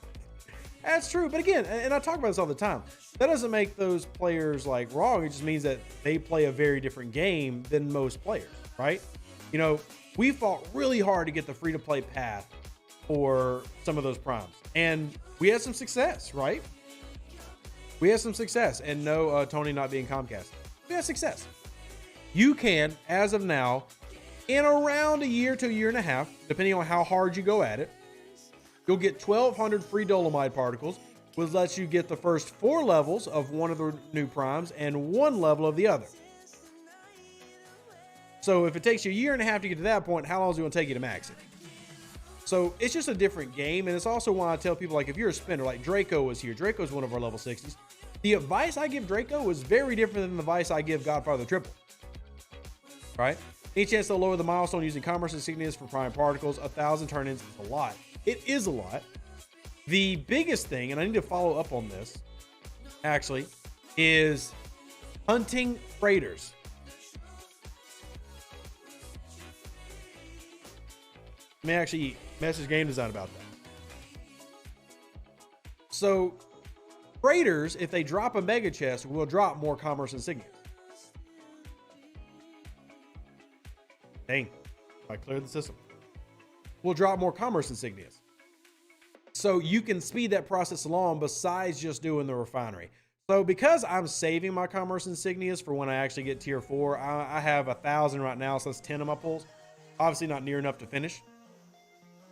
That's true. But again, and I talk about this all the time, that doesn't make those players like wrong. It just means that they play a very different game than most players, right? We fought really hard to get the free-to-play path for some of those primes. And we had some success, right? We had some success. And no, Tony not being Comcast. We had success. You can, as of now, in around a year to a year and a half, depending on how hard you go at it, you'll get 1,200 free Dolomite particles, which lets you get the first 4 levels of one of the new primes and 1 level of the other. So if it takes you a year and a half to get to that point, how long is it going to take you to max it? So it's just a different game. And it's also why I tell people, like, if you're a spinner, like Draco was here. Draco's one of our level 60s. The advice I give Draco is very different than the advice I give Godfather Triple. Right? Any chance they'll lower the milestone using commerce insignias for prime particles? 1,000 turn-ins is a lot. It is a lot. The biggest thing, and I need to follow up on this, actually, is hunting freighters. Let me actually message game design about that. So freighters, if they drop a mega chest, will drop more commerce insignia. Dang, I cleared the system. Will drop more commerce insignias. So you can speed that process along besides just doing the refinery. So because I'm saving my commerce insignias for when I actually get tier 4, I have 1,000 right now, so that's 10 of my pulls. Obviously not near enough to finish.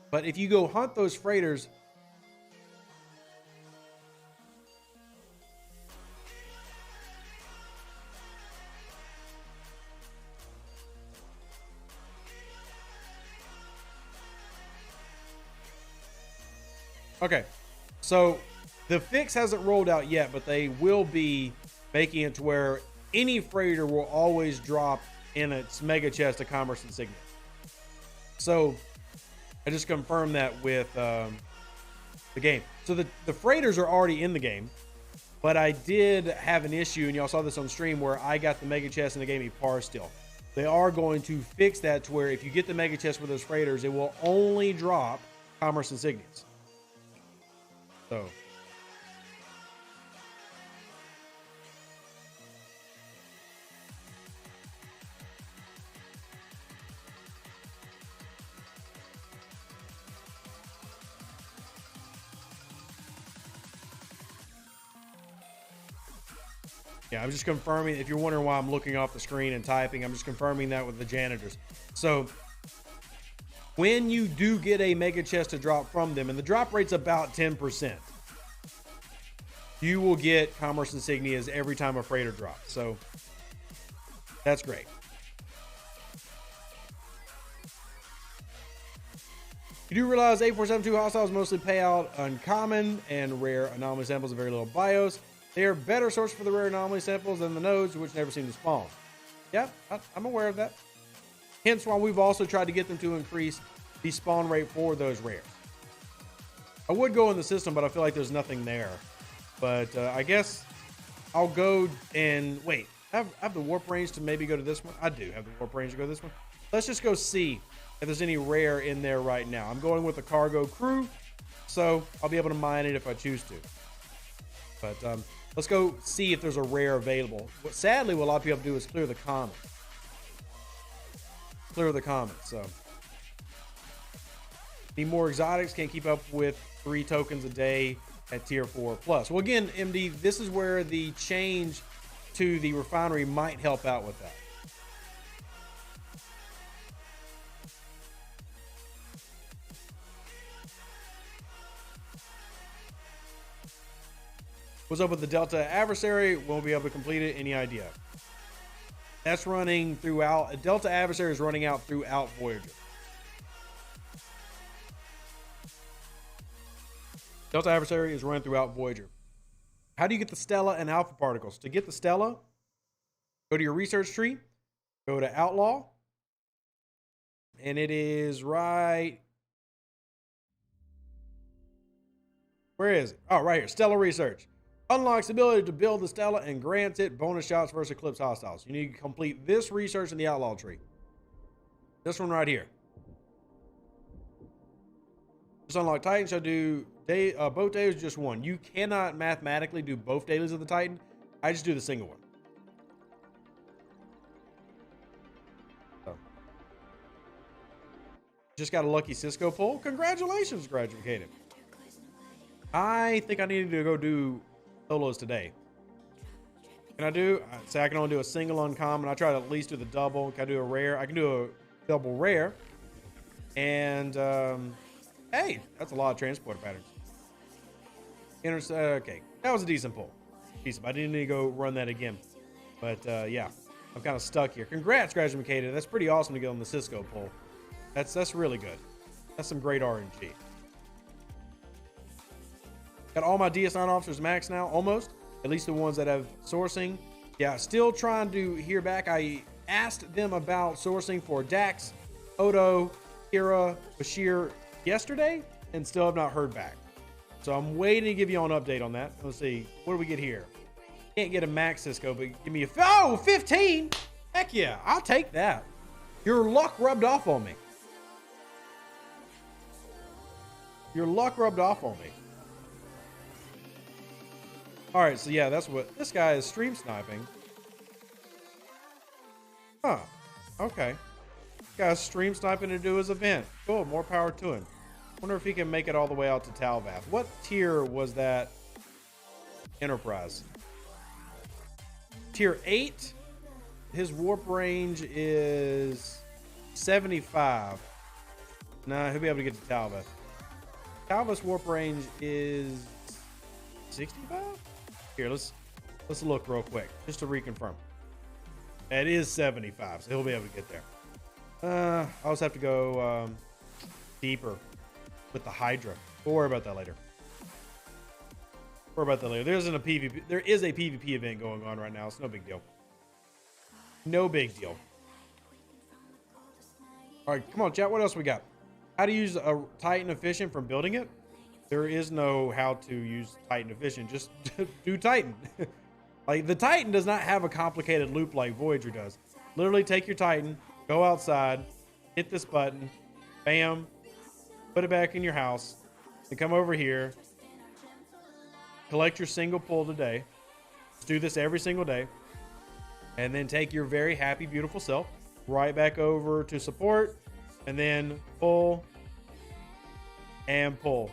But if you go hunt those freighters, okay, so the fix hasn't rolled out yet, but they will be making it to where any freighter will always drop in its mega chest a commerce insignia. So I just confirmed that with the game. So the freighters are already in the game, but I did have an issue, and y'all saw this on stream, where I got the mega chest and it gave me par still. They are going to fix that to where if you get the mega chest with those freighters, it will only drop commerce insignias. So yeah, I'm just confirming. If you're wondering why I'm looking off the screen and typing, I'm just confirming that with the janitors. So when you do get a mega chest to drop from them, and the drop rate's about 10%, you will get commerce insignias every time a freighter drops. So that's great. You do realize 8472 hostiles mostly pay out uncommon and rare anomaly samples of very little BIOS. They are better sourced for the rare anomaly samples than the nodes, which never seem to spawn. Yeah, I'm aware of that. Hence why we've also tried to get them to increase the spawn rate for those rares. I would go in the system, but I feel like there's nothing there. But I guess I'll go and wait. I have the warp range to maybe go to this one. I do have the warp range to go to this one. Let's just go see if there's any rare in there right now. I'm going with the cargo crew, so I'll be able to mine it if I choose to. But let's go see if there's a rare available. Sadly, what a lot of people do is clear the comments. So need more exotics. Can't keep up with 3 tokens a day at tier 4 plus. Well, again, MD, this is where the change to the refinery might help out with that. What's up with the Delta Adversary? Won't be able to complete it. Any idea? That's running throughout. Delta Adversary is running out throughout Voyager. Delta Adversary is running throughout Voyager. How do you get the Stella and Alpha particles? To get the Stella, go to your research tree, go to Outlaw, and it is right. Where is it? Oh, right here. Stella Research. Unlocks the ability to build the Stella and grants it bonus shots versus Eclipse hostiles. You need to complete this research in the Outlaw tree. This one right here. Just unlock Titan. Shall do both dailies, just one. You cannot mathematically do both dailies of the Titan. I just do the single one. So. Just got a lucky Cisco pull. Congratulations, graduated. I think I needed to go do solos today. Can I do? Say I can only do a single uncommon. I try to at least do the double. Can I do a rare? I can do a double rare. And hey, that's a lot of transporter patterns. Okay, that was a decent pull. Decent. I didn't need to go run that again. But yeah, I'm kind of stuck here. Congrats, graduated. That's pretty awesome to get on the Cisco pull. That's really good. That's some great RNG. Got all my DS9 officers max now, almost. At least the ones that have sourcing. Yeah, still trying to hear back. I asked them about sourcing for Dax, Odo, Kira, Bashir yesterday, and still have not heard back. So I'm waiting to give you an update on that. Let's see. What do we get here? Can't get a max Cisco, but give me a 15. Heck yeah, I'll take that. Your luck rubbed off on me. Your luck rubbed off on me. All right, so yeah, that's what this guy is stream sniping. Huh. Okay. This guy's stream sniping to do his event. Cool, more power to him. Wonder if he can make it all the way out to Talvath. What tier was that Enterprise? Tier 8. His warp range is 75. Nah, he'll be able to get to Talvath. Talvath's warp range is 65? Here, let's look real quick, just to reconfirm. It is 75, so he'll be able to get there. I also have to go deeper with the Hydra. We'll worry about that later. There is a PvP event going on right now. It's no big deal. No big deal. All right, come on, chat. What else we got? How to use a Titan Efficient from building it? There is no how to use Titan Efficient. Just do Titan. Like, the Titan does not have a complicated loop like Voyager does. Literally take your Titan, go outside, hit this button, bam, put it back in your house, and come over here, collect your single pull today. Just do this every single day. And then take your very happy, beautiful self right back over to support, and then pull and pull.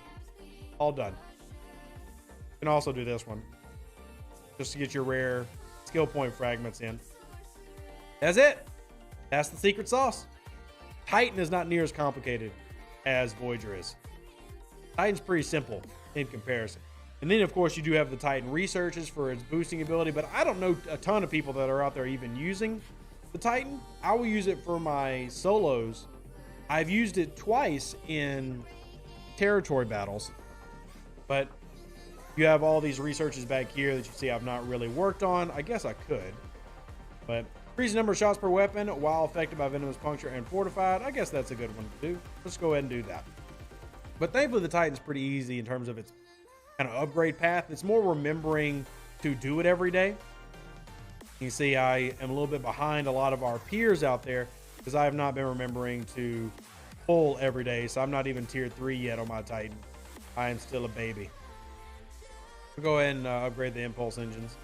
All done. You can also do this one just to get your rare skill point fragments in. That's it. That's the secret sauce. Titan is not near as complicated as Voyager is. Titan's pretty simple in comparison. And then, of course, you do have the Titan researches for its boosting ability, but I don't know a ton of people that are out there even using the Titan. I will use it for my solos. I've used it twice in territory battles, but you have all these researches back here that you see I've not really worked on. I guess I could, but increase the number of shots per weapon while affected by venomous puncture and fortified. I guess that's a good one to do. Let's go ahead and do that. But thankfully the Titan's pretty easy in terms of its kind of upgrade path. It's more remembering to do it every day. You see I am a little bit behind a lot of our peers out there because I have not been remembering to pull every day. So I'm not even tier 3 yet on my Titan. I am still a baby. We'll go ahead and upgrade the impulse engines,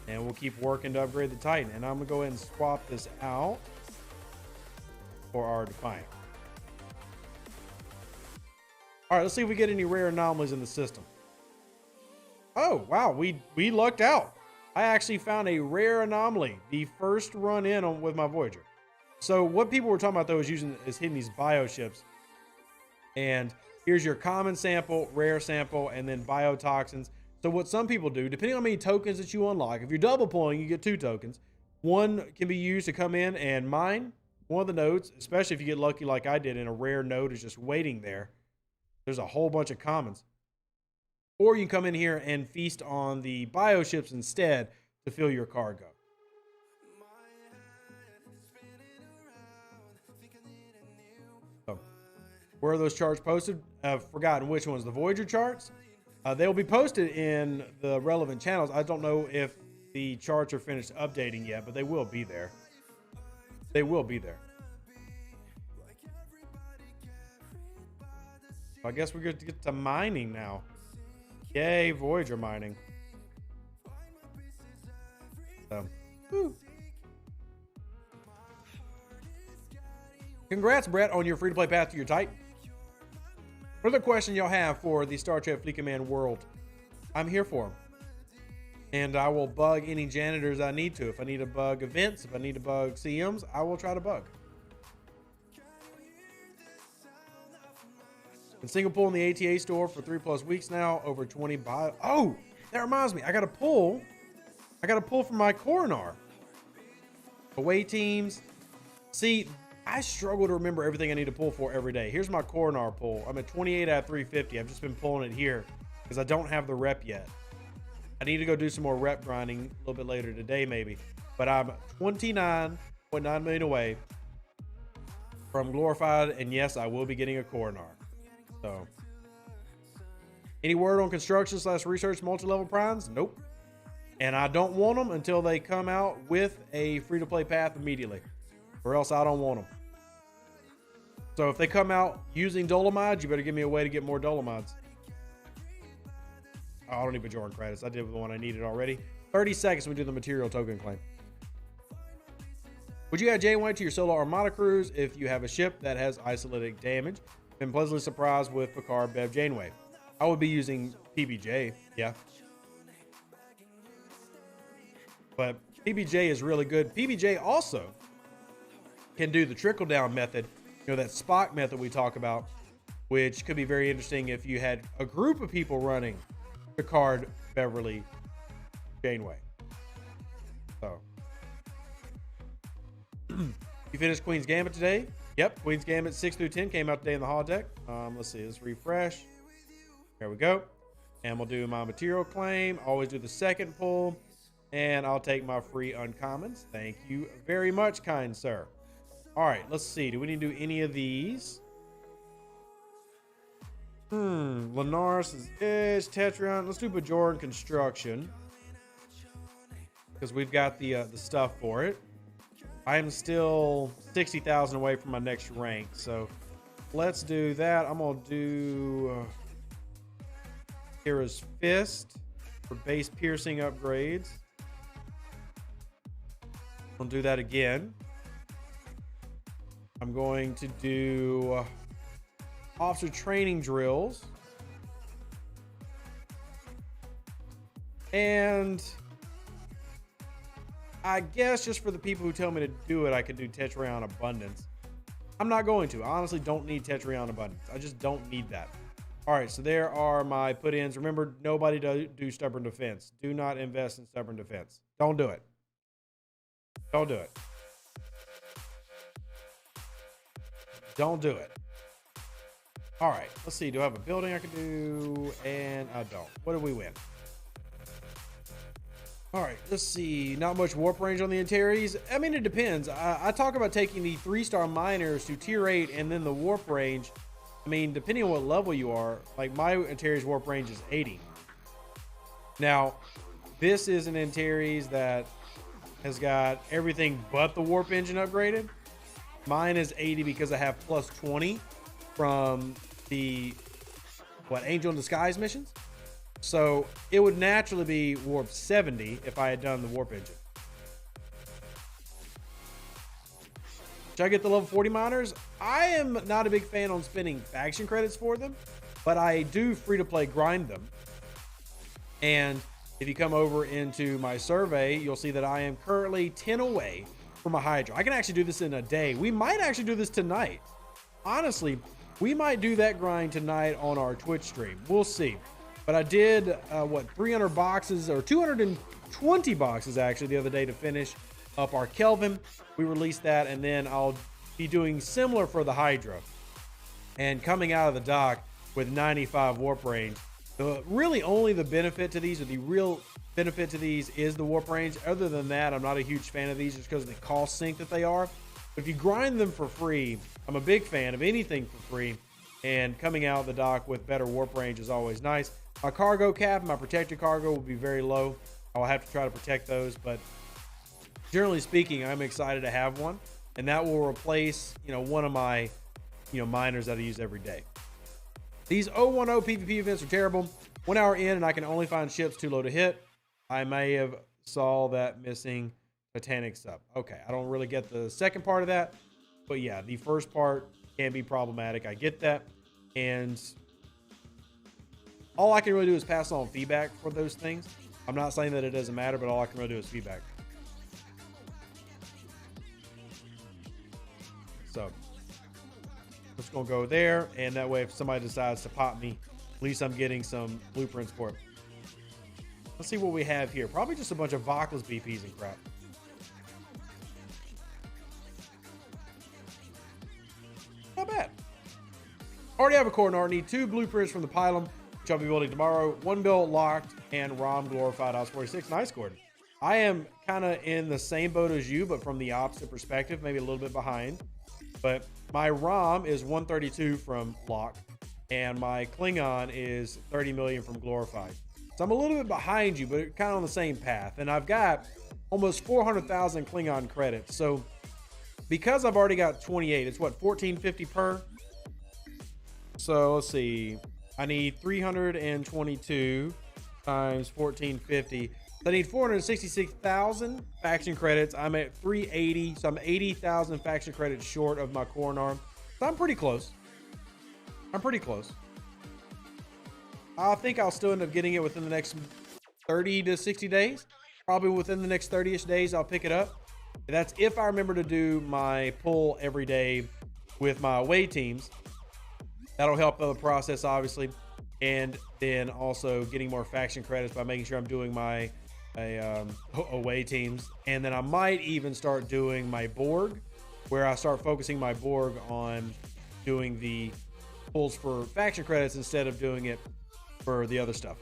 and we'll keep working to upgrade the Titan. And I'm gonna go ahead and swap this out for our Defiant. All right, let's see if we get any rare anomalies in the system. Oh, wow, we lucked out. I actually found a rare anomaly the first run in on with my Voyager. So what people were talking about, though, is hitting these bioships. And here's your common sample, rare sample, and then biotoxins. So what some people do, depending on how many tokens that you unlock, if you're double pulling, you get 2 tokens. One can be used to come in and mine one of the nodes, especially if you get lucky like I did and a rare node is just waiting there. There's a whole bunch of commons. Or you can come in here and feast on the bioships instead to fill your cargo. So, where are those charts posted? I've forgotten which ones. The Voyager charts? They will be posted in the relevant channels. I don't know if the charts are finished updating yet, but they will be there. They will be there. I guess we're going to get to mining now. Yay, Voyager mining. So, whew. Congrats, Brett, on your free-to-play path to your Titan. What other question y'all have for the Star Trek Fleet Command world? I'm here for them. And I will bug any janitors I need to. If I need to bug events, if I need to bug CMs, I will try to bug. Been single pull in the ATA store for 3+ weeks now. Over 20 bio. Oh, that reminds me. I got to pull from my coronar. Away teams. See, I struggle to remember everything I need to pull for every day. Here's my coronar pull. I'm at 28 out of 350. I've just been pulling it here because I don't have the rep yet. I need to go do some more rep grinding a little bit later today, maybe. But I'm 29.9 million away from glorified, and yes, I will be getting a coronar. So, any word on construction/research multi-level primes? Nope. And I don't want them until they come out with a free-to-play path immediately, or else I don't want them. So if they come out using Dolomites, you better give me a way to get more Dolomites. Oh, I don't need Bajoran credits. I did the one I needed already. 30 seconds we do the material token claim. Would you add Janeway to your solo Armada cruise if you have a ship that has isolated damage? Been pleasantly surprised with Picard Bev Janeway. I would be using PBJ, yeah. But PBJ is really good. PBJ also can do the trickle down method, you know, that Spock method we talk about, which could be very interesting if you had a group of people running Picard, Beverly, Janeway. So, you finished Queen's Gambit today? Yep, Queen's Gambit 6 through 10 came out today in the holodeck. Let's see, let's refresh. There we go. And we'll do my material claim. Always do the second pull. And I'll take my free uncommons. Thank you very much, kind sir. All right, let's see. Do we need to do any of these? Linares is Edge, Tetrion. Let's do Bajoran Construction, because we've got the stuff for it. I am still 60,000 away from my next rank, so let's do that. I'm gonna do Kira's Fist for base piercing upgrades. I'll do that again. I'm going to do officer training drills. And I guess just for the people who tell me to do it, I could do Tetrion Abundance. I'm not going to. I honestly don't need Tetrion Abundance. I just don't need that. All right, so there are my put-ins. Remember, nobody do Stubborn Defense. Do not invest in Stubborn Defense. Don't do it. Don't do it. Don't do it. All right, let's see. Do I have a building I can do? And I don't. What did we win? All right, let's see. Not much warp range on the Antares. I mean, it depends. I talk about taking the 3-star miners to tier 8 and then the warp range. I mean, depending on what level you are, like my Antares warp range is 80. Now, this is an Antares that has got everything but the warp engine upgraded. Mine is 80 because I have plus 20 from the Angel in Disguise missions. So it would naturally be warp 70 if I had done the warp engine. Should I get the level 40 miners? I am not a big fan on spending faction credits for them, but I do free to play grind them. And if you come over into my survey, you'll see that I am currently 10 away from a Hydra. I can actually do this in a day. We might actually do this tonight. Honestly, we might do that grind tonight on our Twitch stream. We'll see. But I did, 300 boxes or 220 boxes actually the other day to finish up our Kelvin. We released that, and then I'll be doing similar for the Hydra. And coming out of the dock with 95 warp range. Really only the benefit to these, or the real benefit to these, is the warp range. Other than that, I'm not a huge fan of these just because of the cost sink that they are. But if you grind them for free, I'm a big fan of anything for free. And coming out of the dock with better warp range is always nice. My cargo cap, my protected cargo will be very low. I'll have to try to protect those, but generally speaking, I'm excited to have one, and that will replace, one of my, miners that I use every day. These 010 PvP events are terrible. 1 hour in, and I can only find ships too low to hit. I may have saw that missing Titanic sub. Okay, I don't really get the second part of that, but yeah, the first part can be problematic. I get that, and all I can really do is pass on feedback for those things. I'm not saying that it doesn't matter, but all I can really do is feedback. So I'm just gonna go there, and that way if somebody decides to pop me, at least I'm getting some blueprints for it. Let's see what we have here. Probably just a bunch of Vocless BPs and crap. Not bad. Already have a coordinate. Need 2 blueprints from the pylon, which I'll be building tomorrow. 1 build locked, and ROM glorified Ops 46. Nice, Gordon. I am kind of in the same boat as you, but from the opposite perspective, maybe a little bit behind. But my ROM is 132 from lock, and my Klingon is 30 million from glorified. So I'm a little bit behind you, but kind of on the same path. And I've got almost 400,000 Klingon credits. So because I've already got 28, it's what, 1450 per? So let's see. I need 322 times 1450. So I need 466,000 faction credits. I'm at 380, so I'm 80,000 faction credits short of my core arm. So I'm pretty close. I'm pretty close. I think I'll still end up getting it within the next 30 to 60 days. Probably within the next 30-ish days, I'll pick it up. And that's if I remember to do my pull every day with my away teams. That'll help the process, obviously. And then also getting more faction credits by making sure I'm doing my away teams. And then I might even start doing my Borg, where I start focusing my Borg on doing the pulls for faction credits instead of doing it for the other stuff.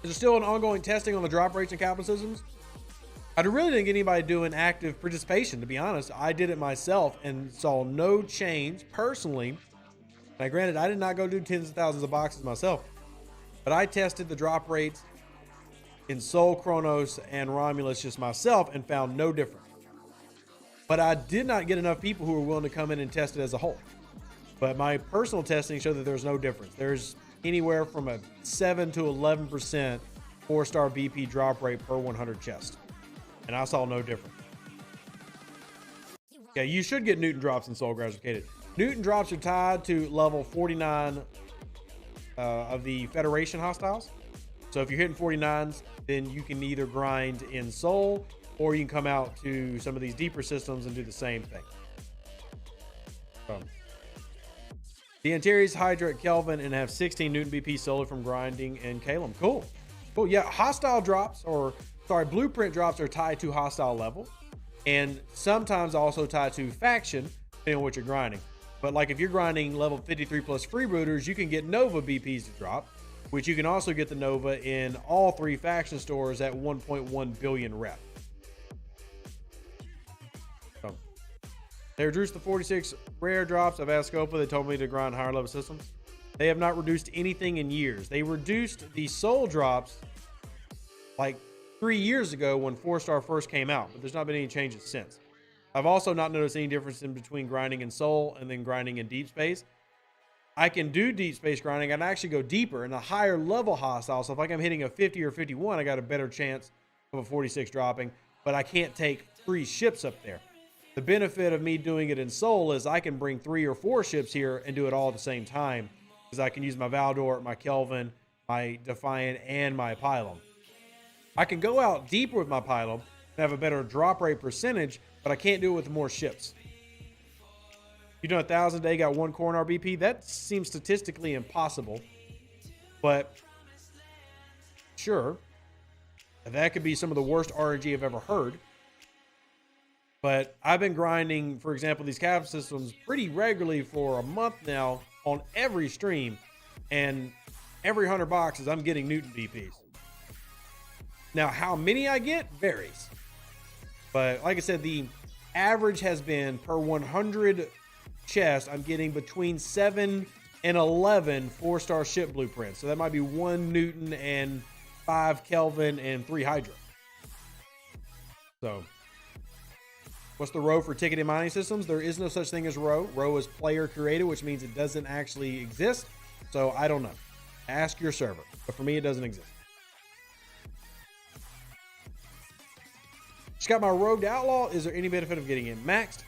There's still an ongoing testing on the drop rates and capital systems. I really didn't get anybody doing active participation, to be honest. I did it myself and saw no change personally. Now, granted, I did not go do tens of thousands of boxes myself, but I tested the drop rates in Sol, Kronos, and Romulus just myself and found no difference. But I did not get enough people who were willing to come in and test it as a whole. But my personal testing showed that there's no difference. There's anywhere from a 7 to 11% 4-star BP drop rate per 100 chests. And I saw no difference. Yeah, you should get Newton drops in Soul Gratificated. Newton drops are tied to level 49 of the Federation hostiles. So if you're hitting 49s, then you can either grind in Soul or you can come out to some of these deeper systems and do the same thing. The Antares Hydra at Kelvin and have 16 Newton BP solely from grinding in Calum. Cool. Cool. Yeah, hostile drops, or sorry, blueprint drops are tied to hostile level, and sometimes also tied to faction, depending on what you're grinding. But like if you're grinding level 53 plus freebooters, you can get Nova BPs to drop, which you can also get the Nova in all 3 faction stores at 1.1 billion rep. They reduced the 46 rare drops of Ascopa. They told me to grind higher level systems. They have not reduced anything in years. They reduced the soul drops like 3 years ago when 4-star first came out, but there's not been any changes since. I've also not noticed any difference in between grinding in soul and then grinding in deep space. I can do deep space grinding and actually go deeper in a higher level hostile. So if like I'm hitting a 50 or 51, I got a better chance of a 46 dropping, but I can't take 3 ships up there. The benefit of me doing it in Soul is I can bring 3 or 4 ships here and do it all at the same time, because I can use my Valdor, my Kelvin, my Defiant, and my Pylum. I can go out deeper with my Pylum and have a better drop rate percentage, but I can't do it with more ships. You do 1,000 a day, got 1 core in RBP. That seems statistically impossible, but sure, that could be some of the worst RNG I've ever heard. But I've been grinding, for example, these cap systems pretty regularly for a month now on every stream, and every 100 boxes I'm getting Newton BPs. Now, how many I get varies, but like I said, the average has been per 100 chests, I'm getting between 7 and 11 4-star ship blueprints. So that might be 1 Newton and 5 Kelvin and 3 Hydra. So what's the row for ticketed mining systems? There is no such thing as row. Row is player created, which means it doesn't actually exist. So I don't know. Ask your server. But for me, it doesn't exist. Just got my Rogue Outlaw. Is there any benefit of getting it maxed?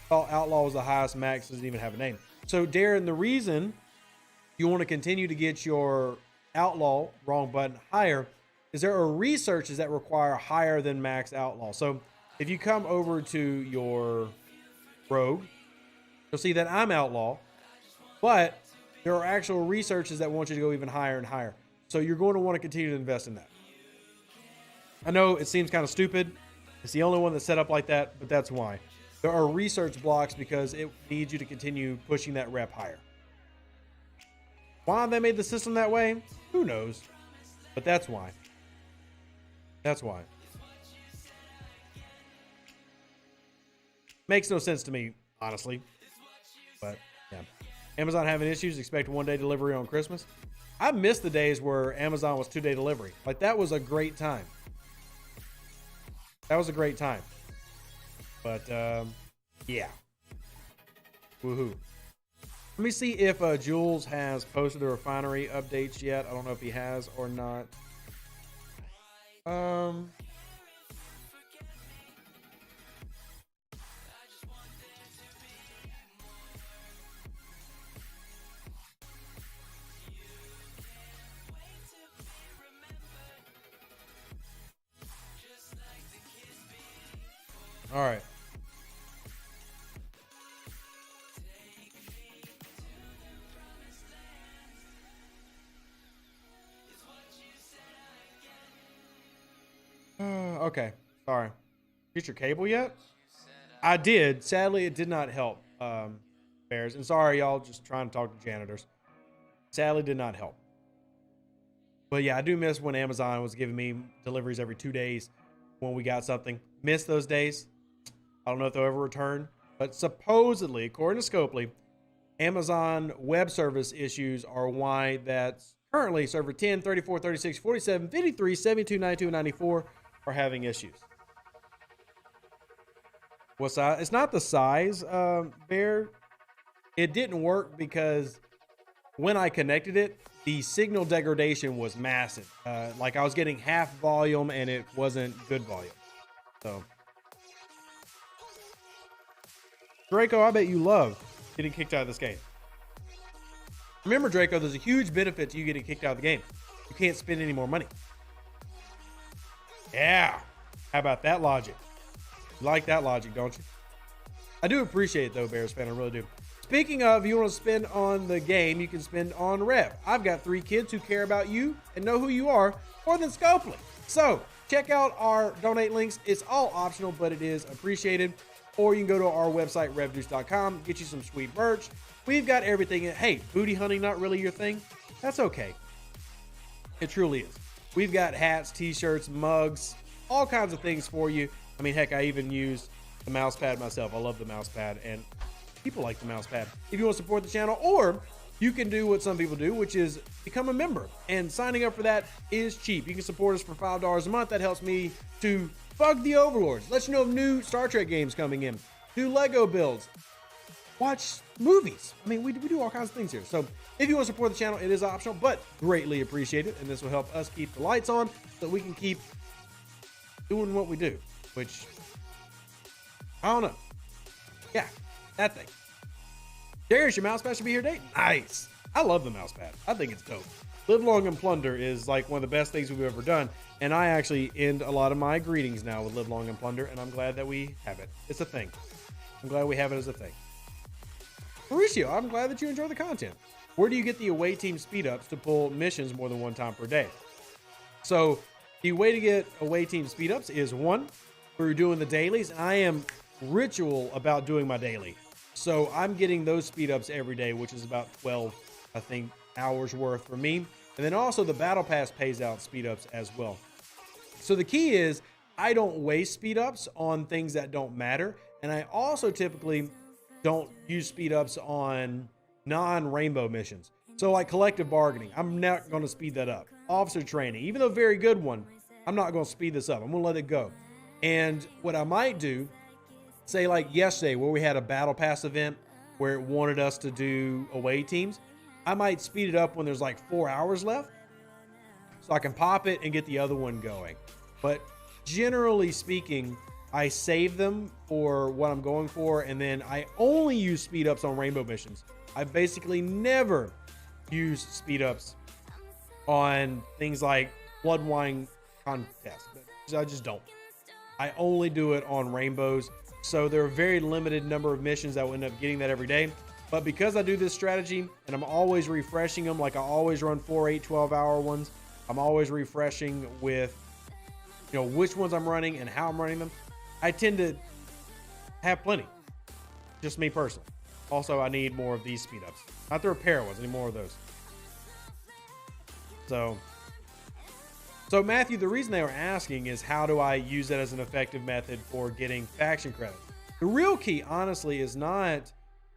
Oh, Outlaw was the highest. Max doesn't even have a name. So Darren, the reason you want to continue to get your Outlaw, wrong button, higher, is there are researches that require higher than max Outlaw. So if you come over to your Rogue, you'll see that I'm Outlaw, but there are actual researches that want you to go even higher and higher. So you're going to want to continue to invest in that. I know it seems kind of stupid. It's the only one that's set up like that, but that's why. There are research blocks because it needs you to continue pushing that rep higher. Why they made the system that way? Who knows? But that's why. That's why. Makes no sense to me, honestly. But yeah. Amazon having issues. Expect 1-day delivery on Christmas. I miss the days where Amazon was 2-day delivery. Like, that was a great time. That was a great time. But yeah. Woohoo. Let me see if Jules has posted the refinery updates yet. I don't know if he has or not. All right. Okay. Sorry. Get your cable yet? I did. Sadly, it did not help, Bears. And sorry, y'all, just trying to talk to janitors. Sadly, did not help. But yeah, I do miss when Amazon was giving me deliveries every 2 days when we got something. Miss those days. I don't know if they'll ever return. But supposedly, according to Scopely, Amazon Web Service issues are why that's currently server 10, 34, 36, 47, 53, 72, 92, and 94 are having issues. What size? It's not the size, Bear. It didn't work because when I connected it, the signal degradation was massive. Like I was getting half volume and it wasn't good volume. So, Draco, I bet you love getting kicked out of this game. Remember, Draco, there's a huge benefit to you getting kicked out of the game. You can't spend any more money. Yeah. How about that logic? You like that logic, don't you? I do appreciate it, though, Bears fan. I really do. Speaking of, you want to spend on the game, you can spend on Rev. I've got 3 kids who care about you and know who you are more than Scopely. So, check out our donate links. It's all optional, but it is appreciated. Or you can go to our website, revdeuce.com, get you some sweet merch. We've got everything. Hey, booty hunting not really your thing? That's okay. It truly is. We've got hats, t-shirts, mugs, all kinds of things for you. I mean, heck, I even use the mouse pad myself. I love the mouse pad, and people like the mouse pad. If you want to support the channel, or you can do what some people do, which is become a member. And signing up for that is cheap. You can support us for $5 a month. That helps me to bug the overlords, let you know of new Star Trek games coming in, new Lego builds, watch movies. I mean, we do all kinds of things here. So if you want to support the channel, it is optional, but greatly appreciated. And this will help us keep the lights on so we can keep doing what we do, which I don't know. Yeah, that thing. Darius, your mouse pad should be here today. Nice. I love the mouse pad. I think it's dope. Live long and plunder is like one of the best things we've ever done. And I actually end a lot of my greetings now with live long and plunder. And I'm glad that we have it. It's a thing. I'm glad we have it as a thing. Mauricio, I'm glad that you enjoy the content. Where do you get the away team speed ups to pull missions more than 1 time per day? So the way to get away team speed ups is 1, we're doing the dailies. I am ritual about doing my daily. So I'm getting those speed ups every day, which is about 12, I think, hours worth for me. And then also the battle pass pays out speed ups as well. So the key is I don't waste speed ups on things that don't matter. And I also typically don't use speed ups on non-rainbow missions. So like collective bargaining, I'm not going to speed that up. Officer training, even though very good one, I'm not going to speed this up. I'm going to let it go. And what I might do, say like yesterday where we had a battle pass event where it wanted us to do away teams, I might speed it up when there's like 4 hours left so I can pop it and get the other one going. But generally speaking, I save them for what I'm going for, and then I only use speed ups on rainbow missions. I basically never use speed ups on things like blood wine contests. I just don't. I only do it on rainbows. So there are a very limited number of missions that will end up getting that every day. But because I do this strategy and I'm always refreshing them, like I always run 4, 8, 12-hour ones, I'm always refreshing with, you know, which ones I'm running and how I'm running them. I tend to have plenty. Just me personally. Also, I need more of these speed ups. Not the repair ones, I need more of those. So Matthew, the reason they were asking is how do I use that as an effective method for getting faction credit? The real key, honestly, is not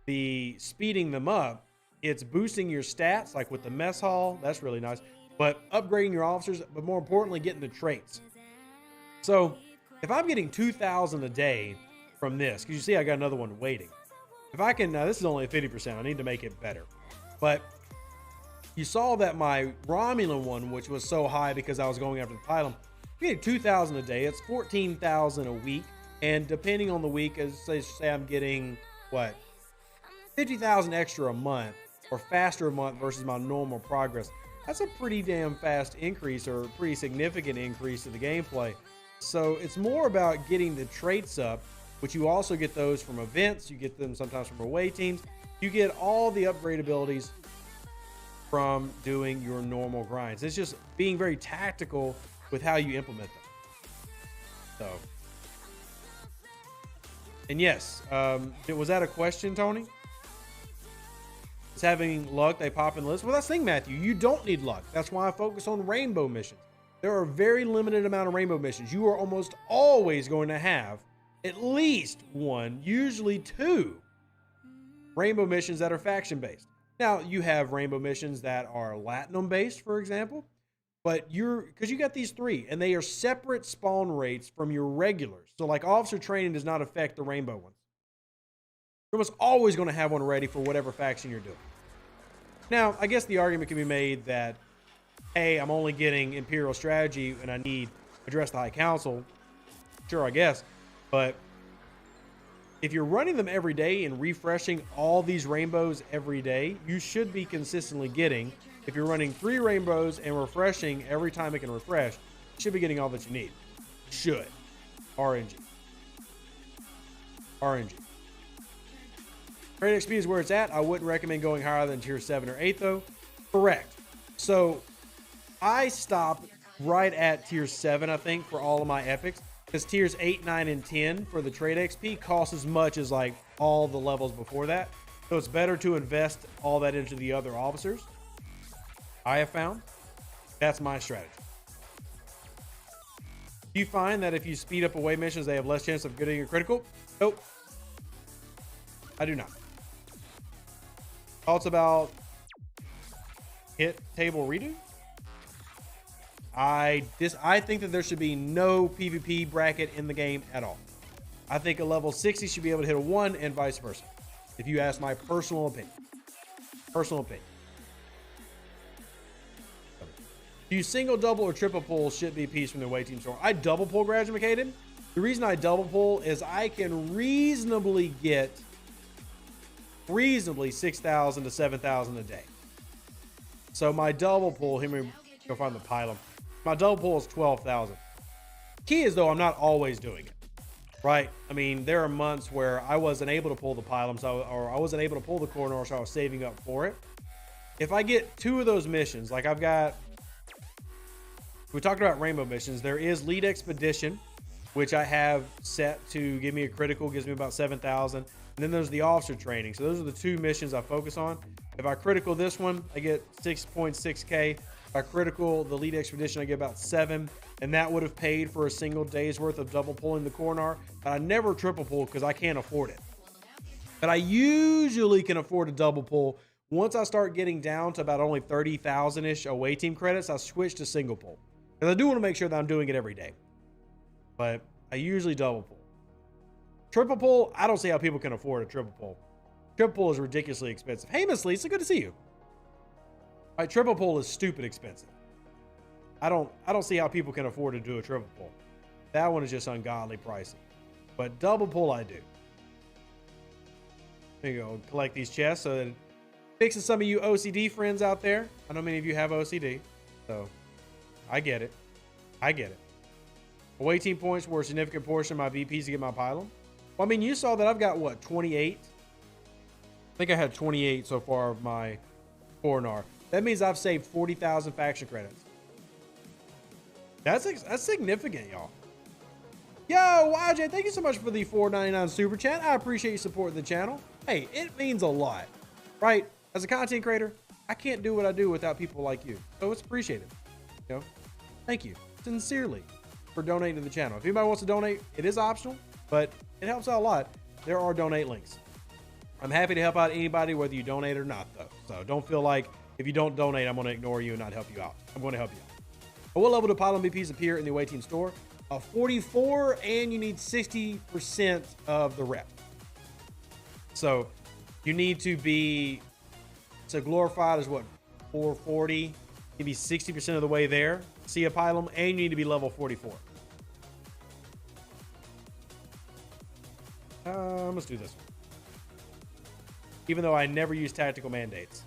the speeding them up. It's boosting your stats, like with the mess hall. That's really nice. But upgrading your officers, but more importantly, getting the traits. So if I'm getting 2,000 a day from this, because you see I got another one waiting. If I can, now this is only 50%. I need to make it better. But you saw that my Romulan one, which was so high because I was going after the pylon, I'm getting 2,000 a day. It's 14,000 a week. And depending on the week, as say I'm getting, what, 50,000 extra a month or faster a month versus my normal progress. That's a pretty damn fast increase, or a pretty significant increase to the gameplay. So it's more about getting the traits up, which you also get those from events. You get them sometimes from away teams. You get all the upgrade abilities from doing your normal grinds. It's just being very tactical with how you implement them. So, and yes, was that a question, Tony? Is having luck, they pop in the list? Well, that's the thing, Matthew. You don't need luck. That's why I focus on rainbow missions. There are a very limited amount of rainbow missions. You are almost always going to have at least one, usually two, rainbow missions that are faction based. Now, you have rainbow missions that are Latinum based, for example, but because you got these three, and they are separate spawn rates from your regulars. So like officer training does not affect the rainbow ones. You're almost always going to have one ready for whatever faction you're doing. Now, I guess the argument can be made that, hey, I'm only getting Imperial strategy and I need address the High Council. Sure, I guess. But if you're running them every day and refreshing all these rainbows every day, you should be consistently getting, if you're running 3 rainbows and refreshing every time it can refresh, you should be getting all that you need. Should. RNG. RNG. Trade XP is where it's at. I wouldn't recommend going higher than tier 7 or 8 though. Correct. So I stopped right at tier 7, I think, for all of my epics, because tiers 8, 9, and 10 for the trade XP cost as much as like all the levels before that. So it's better to invest all that into the other officers. I have found that's my strategy. Do you find that if you speed up away missions, they have less chance of getting a critical? Nope. I do not. Thoughts about hit table redo? I think that there should be no PvP bracket in the game at all. I think a level 60 should be able to hit a 1 and vice versa. If you ask my personal opinion. Personal opinion. Do you single, double, or triple pull ship VPs from the away team store? I double pull, Graduate McCaden. The reason I double pull is I can reasonably get 6,000 to 7,000 a day. So my double pull, here we go find the pylon. My double pull is 12,000. Key is though, I'm not always doing it, right? I mean, there are months where I wasn't able to pull the pylon, or I wasn't able to pull the corridor, so I was saving up for it. If I get 2 of those missions, like we talked about rainbow missions. There is lead expedition, which I have set to give me a critical, gives me about 7,000. And then there's the officer training. So those are the 2 missions I focus on. If I critical this one, I get 6.6K. If I critical the lead expedition, I get about 7. And that would have paid for a single day's worth of double pulling the Coronar. But I never triple pull because I can't afford it. But I usually can afford a double pull. Once I start getting down to about only 30,000-ish away team credits, I switch to single pull. Because I do want to make sure that I'm doing it every day. But I usually double pull. Triple pull, I don't see how people can afford a triple pull. Triple pull is ridiculously expensive. Hey, Miss Lisa, good to see you. All right, triple pull is stupid expensive. I don't see how people can afford to do a triple pull. That one is just ungodly pricey. But double pull, I do. There you go. Collect these chests so that it fixes some of you OCD friends out there. I know many of you have OCD, so I get it. I get it. Away team points were a significant portion of my VPs to get my pylon. Well, I mean, you saw that I've got, what, 28? I think I had 28 so far of my Coronar. That means I've saved 40,000 faction credits. That's significant, y'all. Yo, YJ, thank you so much for the $4.99 super chat. I appreciate you supporting the channel. Hey, it means a lot, right? As a content creator, I can't do what I do without people like you. So it's appreciated. You know, thank you sincerely for donating to the channel. If anybody wants to donate, it is optional, but it helps out a lot. There are donate links. I'm happy to help out anybody, whether you donate or not, though. So don't feel like if you don't donate, I'm going to ignore you and not help you out. I'm going to help you out. At what level do pylon VPs appear in the away team store? a 44, and you need 60% of the rep. So you need to be, so glorified is what, 440, maybe 60% of the way there. See a pylum, and you need to be level 44. Let's do this one. Even though I never use tactical mandates.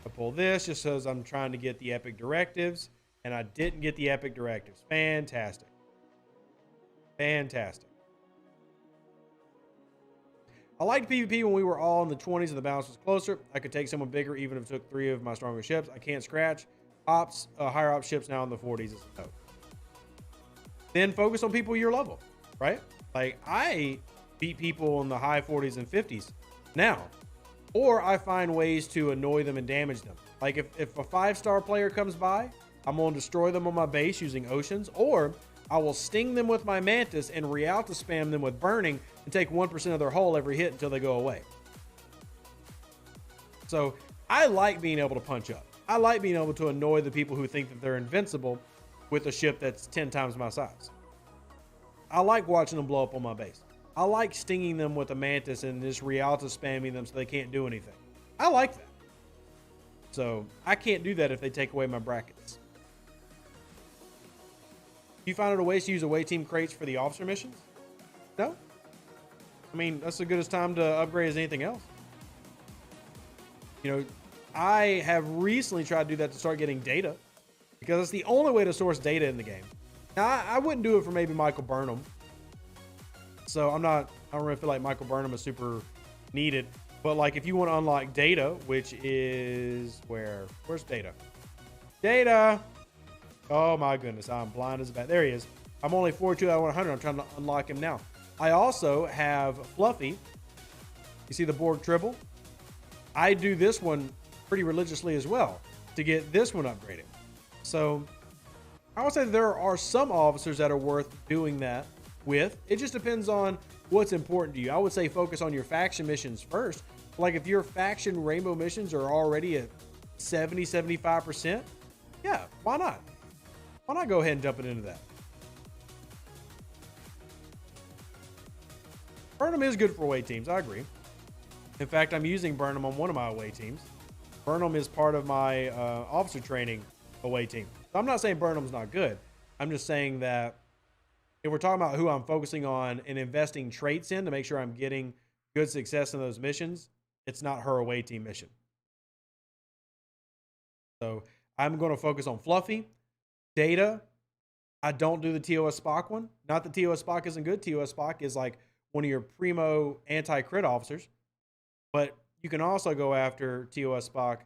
I pull this just because I'm trying to get the epic directives, and I didn't get the epic directives. Fantastic. Fantastic. I liked PvP when we were all in the 20s and the balance was closer. I could take someone bigger even if it took 3 of my stronger ships. I can't scratch. Ops, higher ops ships now in the 40s is a no. Then focus on people your level, right? Like, I beat people in the high 40s and 50s now. Or I find ways to annoy them and damage them. Like, if a 5-star player comes by, I'm going to destroy them on my base using oceans, or I will sting them with my mantis and Rialto spam them with burning and take 1% of their hull every hit until they go away. So I like being able to punch up. I like being able to annoy the people who think that they're invincible with a ship that's 10 times my size. I like watching them blow up on my base. I like stinging them with a mantis and just Rialto spamming them so they can't do anything. I like that. So I can't do that if they take away my brackets. You find out a way to use away team crates for the officer missions? No? I mean, that's as good as time to upgrade as anything else. You know, I have recently tried to do that to start getting data, because it's the only way to source data in the game. Now, I wouldn't do it for maybe Michael Burnham. So I don't really feel like Michael Burnham is super needed. But like, if you want to unlock data, which is where's data? Data. Oh my goodness, I'm blind as a bat. There he is. I'm only 42 out of 100. I'm trying to unlock him now. I also have Fluffy. You see the Borg Tribble? I do this one pretty religiously as well to get this one upgraded. So I would say there are some officers that are worth doing that with. It just depends on what's important to you. I would say focus on your faction missions first. Like, if your faction rainbow missions are already at 70-75%, yeah, why not? Why not go ahead and jump it into that? Burnham is good for away teams. I agree. In fact, I'm using Burnham on one of my away teams. Burnham is part of my officer training away team. So I'm not saying Burnham's not good. I'm just saying that if we're talking about who I'm focusing on and investing traits in to make sure I'm getting good success in those missions, it's not her away team mission. So I'm going to focus on Fluffy, Data. I don't do the TOS Spock one. Not that TOS Spock isn't good. TOS Spock is like one of your primo anti-crit officers. But you can also go after TOS Spock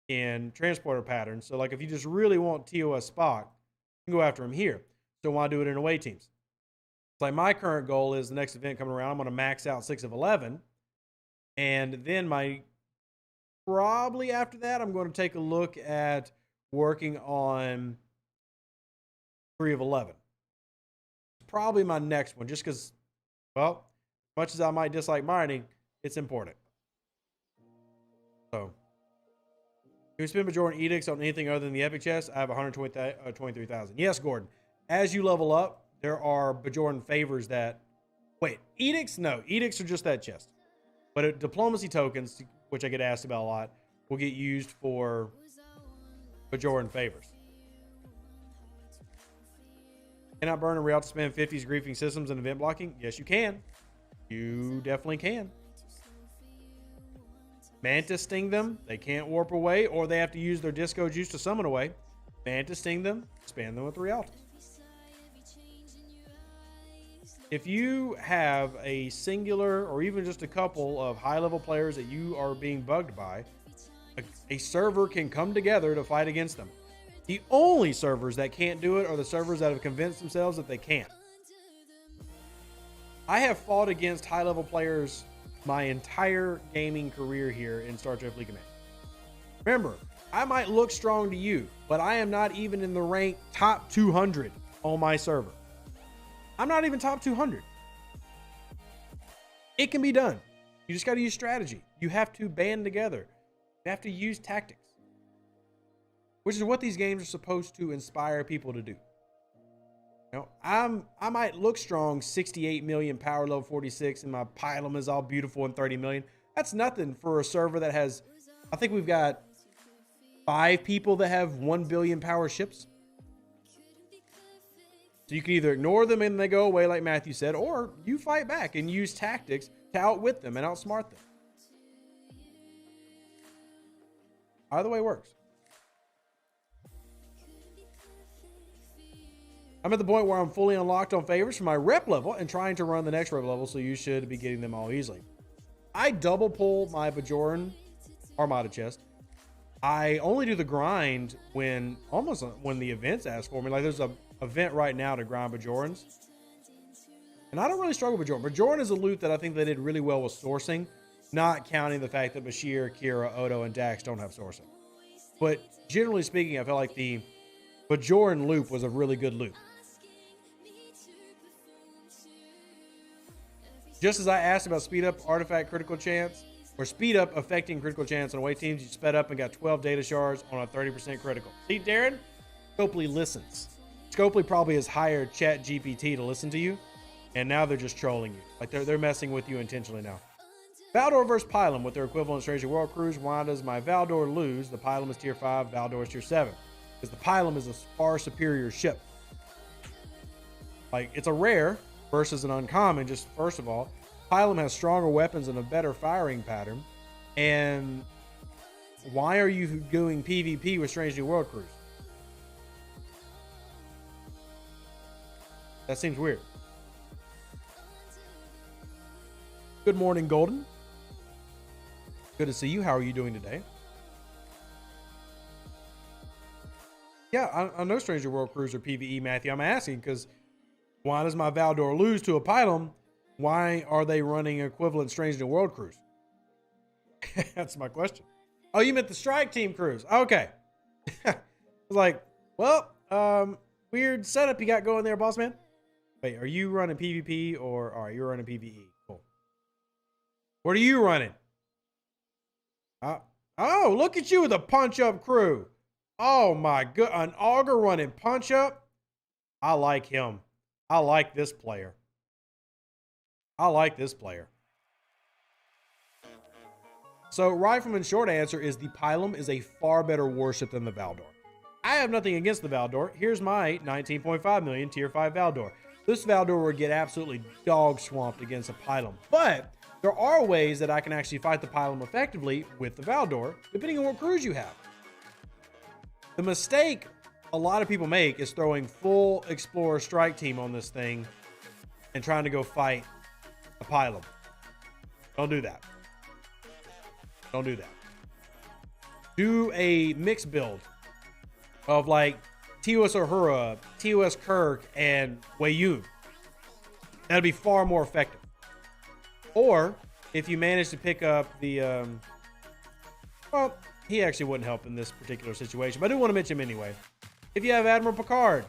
in transporter patterns. So like, if you just really want TOS Spock, you can go after him here. So why do it in away teams? It's like, my current goal is the next event coming around, I'm going to max out 6 of 11. And then probably after that, I'm going to take a look at working on 3 of 11. It's probably my next one, just because, well, as much as I might dislike mining, it's important. So, can we spend Bajoran Edicts on anything other than the Epic chest? I have 123,000. Yes, Gordon. As you level up, there are Bajoran favors that... Wait, Edicts? No, Edicts are just that chest. But diplomacy tokens, which I get asked about a lot, will get used for Bajoran favors. Can I burn a rail to spam 50s griefing systems and event blocking? Yes, you can. You definitely can. Mantis sting them. They can't warp away, or they have to use their disco juice to summon away. Mantis sting them. Spam them with the Rialto. If you have a singular or even just a couple of high-level players that you are being bugged by, a server can come together to fight against them. The only servers that can't do it are the servers that have convinced themselves that they can't. I have fought against high-level players my entire gaming career here in Star Trek Fleet Command. Remember, I might look strong to you, but I am not even in the rank top 200 on my server. I'm not even top 200. It can be done. You just got to use strategy. You have to band together. You have to use tactics, which is what these games are supposed to inspire people to do. You know, I might look strong, 68 million power, level 46, and my pylum is all beautiful and 30 million. That's nothing for a server that has, I think we've got 5 people that have 1 billion power ships. So you can either ignore them and they go away, like Matthew said, or you fight back and use tactics to outwit them and outsmart them. Either way works. I'm at the point where I'm fully unlocked on favors for my rep level and trying to run the next rep level, so you should be getting them all easily. I double pull my Bajoran Armada chest. I only do the grind when the events ask for me. Like there's a event right now to grind Bajorans. And I don't really struggle with Bajoran. Bajoran is a loot that I think they did really well with sourcing, not counting the fact that Bashir, Kira, Odo, and Dax don't have sourcing. But generally speaking, I felt like the Bajoran loop was a really good loop. Just as I asked about speed up artifact critical chance, or speed up affecting critical chance on away teams, you sped up and got 12 data shards on a 30% critical. See, Darren? Scopely listens. Scopely probably has hired Chat GPT to listen to you, and now they're just trolling you. Like they're messing with you intentionally now. Valdor versus Pylum with their equivalent Stranger World Cruise. Why does my Valdor lose? The Pylum is tier 5, Valdor is tier 7. Because the Pylum is a far superior ship. Like, it's a rare versus an uncommon, just first of all. Pylum has stronger weapons and a better firing pattern. And why are you doing PvP with Strange New World Cruise? That seems weird. Good morning, Golden. Good to see you. How are you doing today? Yeah, I know Stranger World Cruise or PvE, Matthew. I'm asking because why does my Valdor lose to a Pylum? Why are they running equivalent Strange New World Cruise? That's my question. Oh, you meant the Strike Team Cruise. Okay. I was like, well, weird setup you got going there, boss man. Wait, are you running PvP or are you running PvE? Cool. What are you running? Oh, look at you with a punch-up crew. Oh my god, an auger running punch-up? I like him. I like this player. So, Rifleman's short answer is the Pylum is a far better warship than the Valdor. I have nothing against the Valdor. Here's my 19.5 million tier 5 Valdor. This Valdor would get absolutely dog swamped against a Pylum. But there are ways that I can actually fight the Pylum effectively with the Valdor, depending on what crews you have. The mistake a lot of people make is throwing full Explorer Strike Team on this thing and trying to go fight a Pylum. Don't do that. Don't do that. Do a mixed build of like TOS Uhura, TOS Kirk, and Weiyun. That'd be far more effective. Or if you manage to pick up the, well, he actually wouldn't help in this particular situation, but I do want to mention him anyway. If you have Admiral Picard,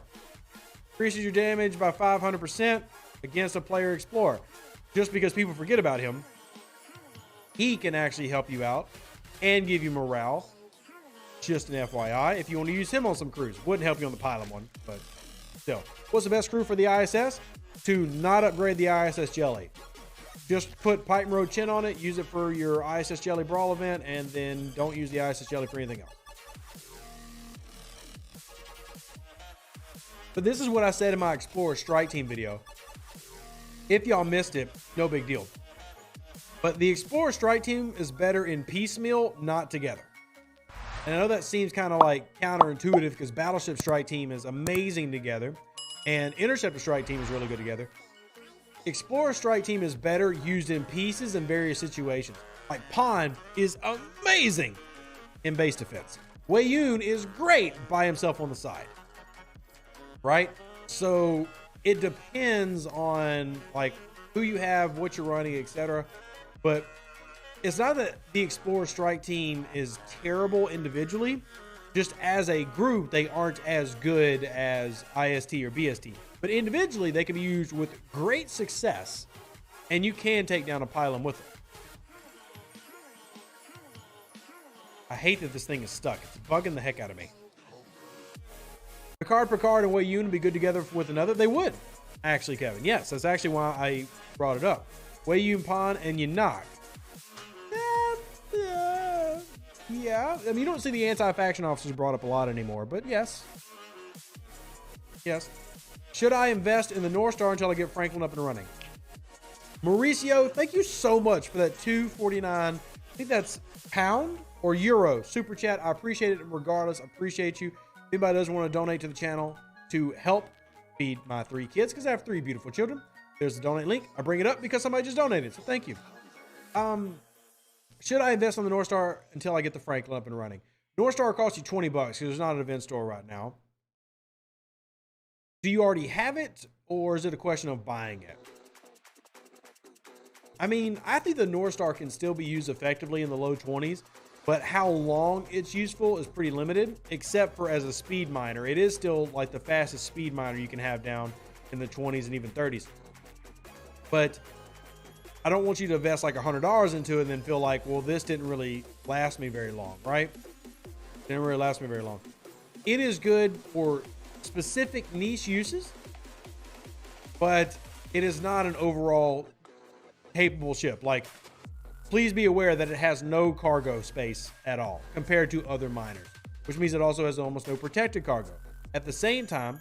increases your damage by 500% against a player explorer. Just because people forget about him, he can actually help you out and give you morale. Just an FYI, if you want to use him on some crews. Wouldn't help you on the Pylum one, but still. What's the best crew for the ISS? To not upgrade the ISS Jelly. Just put Pipe and Road Chin on it, use it for your ISS Jelly Brawl event, and then don't use the ISS Jelly for anything else. But this is what I said in my Explorer Strike Team video. If y'all missed it, no big deal. But the Explorer Strike Team is better in piecemeal, not together. And I know that seems kind of like counterintuitive because Battleship Strike Team is amazing together and Interceptor Strike Team is really good together. Explorer Strike Team is better used in pieces in various situations. Like Pond is amazing in base defense. Weiyun is great by himself on the side. Right? So it depends on like who you have, what you're running, etc. But it's not that the Explorer Strike Team is terrible individually. Just as a group, they aren't as good as IST or BST. But individually, they can be used with great success, and you can take down a Pylum with them. I hate that this thing is stuck. It's bugging the heck out of me. card per card and Wei Yun would be good together with another? They would, actually, Kevin. Yes, that's actually why I brought it up. Wei Yun pawn and you knock. Yeah. I mean, you don't see the anti-faction officers brought up a lot anymore, but yes. Yes. Should I invest in the North Star until I get Franklin up and running? Mauricio, thank you so much for that $2.49. I think that's pound or euro super chat. I appreciate it regardless. I appreciate you. If anybody doesn't want to donate to the channel to help feed my 3 kids, because I have 3 beautiful children, there's the donate link. I bring it up because somebody just donated, so thank you. Should I invest on the North Star until I get the Franklin up and running? North Star costs you $20 because there's not an event store right now. Do you already have it, or is it a question of buying it? I mean, I think the North Star can still be used effectively in the low 20s, but how long it's useful is pretty limited, except for as a speed miner. It is still like the fastest speed miner you can have down in the 20s and even 30s. But I don't want you to invest like $100 into it and then feel like, well, this didn't really last me very long, right? Didn't really last me very long. It is good for specific niche uses, but it is not an overall capable ship. Like, please be aware that it has no cargo space at all compared to other miners, which means it also has almost no protected cargo. At the same time,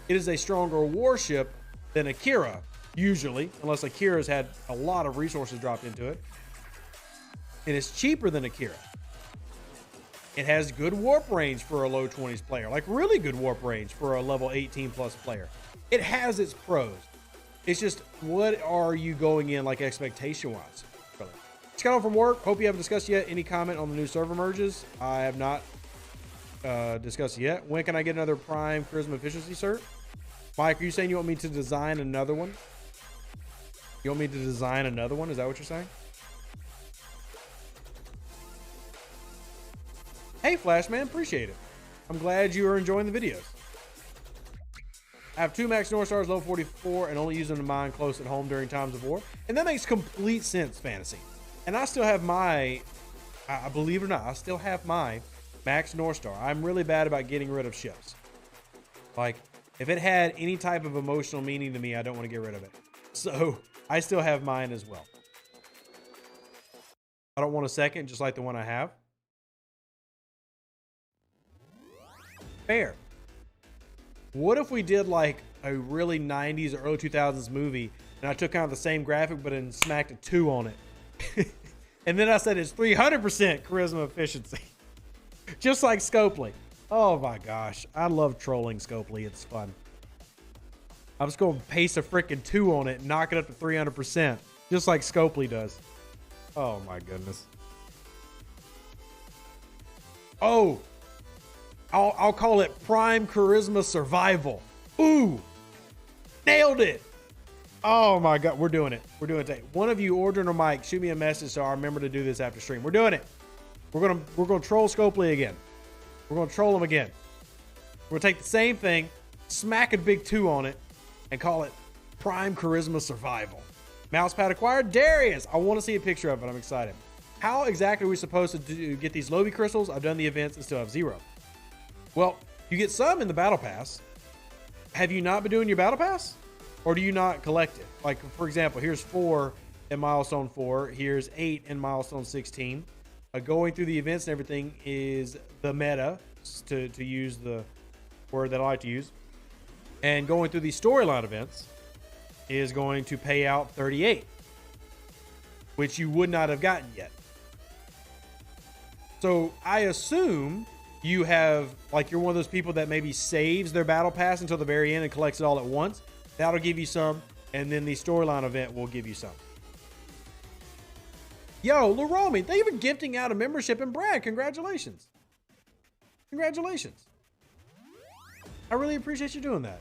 it is a stronger warship than Akira, usually, unless Akira's had a lot of resources dropped into it. It is cheaper than Akira. It has good warp range for a low 20s player, like really good warp range for a level 18 plus player. It has its pros. It's just, what are you going in like expectation wise? Really. Just got home from work. Hope you haven't discussed yet. Any comment on the new server merges? I have not discussed it yet. When can I get another Prime Charisma Efficiency cert? Mike, are you saying you want me to design another one? You want me to design another one? Is that what you're saying? Hey, Flashman, appreciate it. I'm glad you are enjoying the videos. I have 2 Max North Stars, level 44, and only use them to mine close at home during times of war. And that makes complete sense, Fantasy. And I still have my, I believe it or not, I still have my Max North Star. I'm really bad about getting rid of ships. Like, if it had any type of emotional meaning to me, I don't want to get rid of it. So I still have mine as well. I don't want a second, just like the one I have. Fair. What if we did like a really 90s or early 2000s movie and I took kind of the same graphic but then smacked a 2 on it? And then I said it's 300% charisma efficiency. Just like Scopely. Oh my gosh. I love trolling Scopely. It's fun. I'm just going to paste a freaking 2 on it and knock it up to 300%. Just like Scopely does. Oh my goodness. Oh. I'll call it Prime Charisma Survival. Ooh. Nailed it. Oh my God. We're doing it. We're doing it today. One of you ordering a mic, shoot me a message so I remember to do this after stream. We're doing it. We're gonna troll Scopely again. We're gonna troll him again. We're gonna take the same thing, smack a big 2 on it, and call it Prime Charisma Survival. Mousepad acquired. Darius. I want to see a picture of it. I'm excited. How exactly are we supposed to get these Lobby crystals? I've done the events and still have 0. Well, you get some in the battle pass. Have you not been doing your battle pass? Or do you not collect it? Like, for example, here's 4 in milestone 4. Here's 8 in milestone 16. Going through the events and everything is the meta, to use the word that I like to use. And going through the storyline events is going to pay out 38, which you would not have gotten yet. So I assume you have, like, you're one of those people that maybe saves their battle pass until the very end and collects it all at once. That'll give you some, and then the storyline event will give you some. Yo, Laromi, thank you for gifting out a membership, and Brad, congratulations. Congratulations. I really appreciate you doing that.